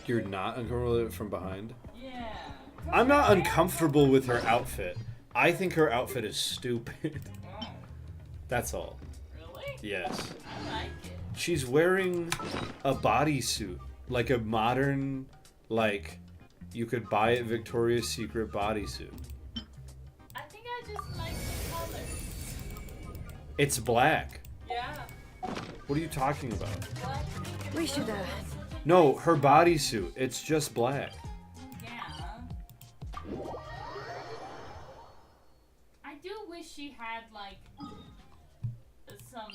You're not uncomfortable with it from behind?
Yeah.
I'm not uncomfortable with her outfit. I think her outfit is stupid.
Oh,
That's all.
really?
Yes.
I like it.
She's wearing a bodysuit. Like a modern, like, you could buy at Victoria's Secret bodysuit.
I think I just like the colors.
It's black.
Yeah.
What are you talking about?
Black.
we should,
No, her bodysuit. It's just black.
Yeah. I do wish she had like some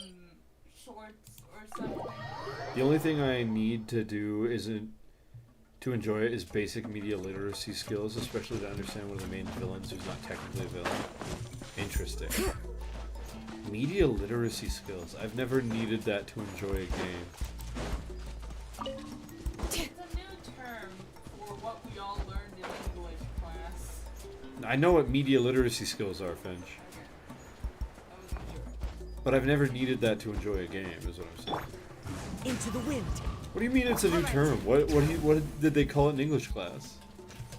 shorts or something.
The only thing I need to do isn't to enjoy it is basic media literacy skills, especially to understand one of the main villains who's not technically a villain. Interesting. Media literacy skills. I've never needed that to enjoy a game.
It's a new term for what we all learned in English class.
I know what media literacy skills are, Finch.
I wasn't sure.
But I've never needed that to enjoy a game, is what I'm saying.
Into the wind.
What do you mean it's a new term? What did they call it in English class?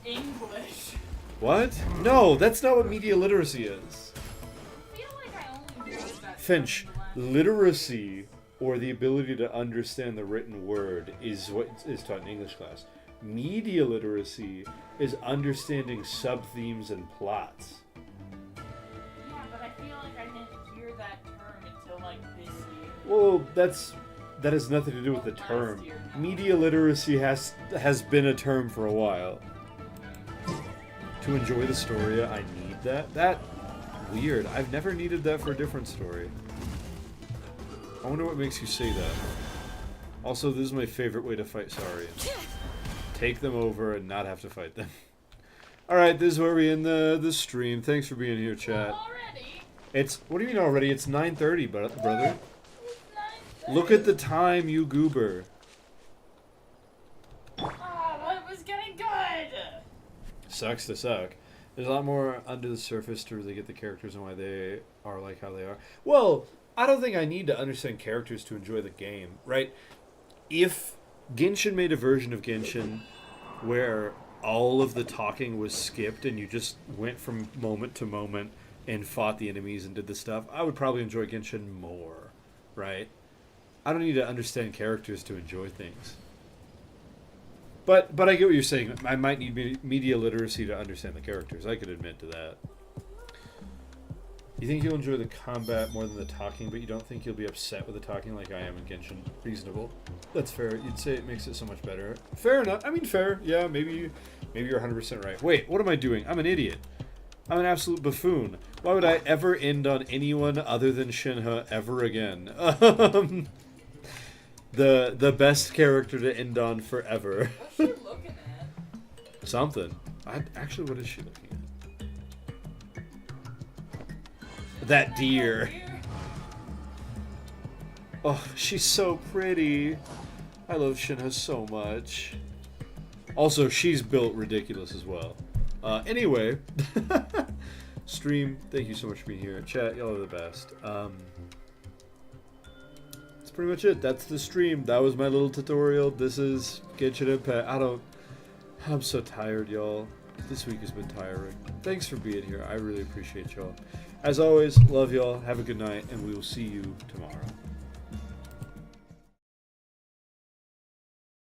English.
What? No, that's not what media literacy is.
I feel like I only heard that
Finch,
term last-
literacy, or the ability to understand the written word, is what is taught in English class. Media literacy is understanding sub-themes and plots.
Yeah, but I feel like I didn't hear that term until like this year.
Well, that has nothing to do with the term. Media literacy has been a term for a while. To enjoy the story, I need that. That weird. I've never needed that for a different story. I wonder what makes you say that. Also, this is my favorite way to fight Saurians. Take them over and not have to fight them. Alright, this is where we end the stream. Thanks for being here, chat.
Already?
It's, what do you mean already? It's 9:30, brother.
It's 9:30.
Look at the time, you goober.
Oh, well, it was getting good.
Sucks to suck. There's a lot more under the surface to really get the characters and why they are like how they are. Well, I don't think I need to understand characters to enjoy the game, right? If Genshin made a version of Genshin where all of the talking was skipped and you just went from moment to moment and fought the enemies and did the stuff, I would probably enjoy Genshin more, right? I don't need to understand characters to enjoy things. But I get what you're saying. I might need media literacy to understand the characters. I could admit to that. You think you'll enjoy the combat more than the talking, but you don't think you'll be upset with the talking like I am in Genshin. Reasonable. That's fair. You'd say it makes it so much better. Fair enough. I mean, fair. Yeah, maybe you're 100% right. Wait, what am I doing? I'm an idiot. I'm an absolute buffoon. Why would I ever end on anyone other than Shinha ever again? The best character to end on forever.
What's she looking at?
Something. Actually, what is she looking at? That deer. Oh, she's so pretty. I love Shinha so much. Also, she's built ridiculous as well. Anyway, stream, thank you so much for being here. Chat, y'all are the best. That's pretty much it. That's the stream. That was my little tutorial. This is Genshin Impact. I'm so tired, y'all. This week has been tiring. Thanks for being here. I really appreciate y'all. As always, love y'all. Have a good night, and we will see you tomorrow.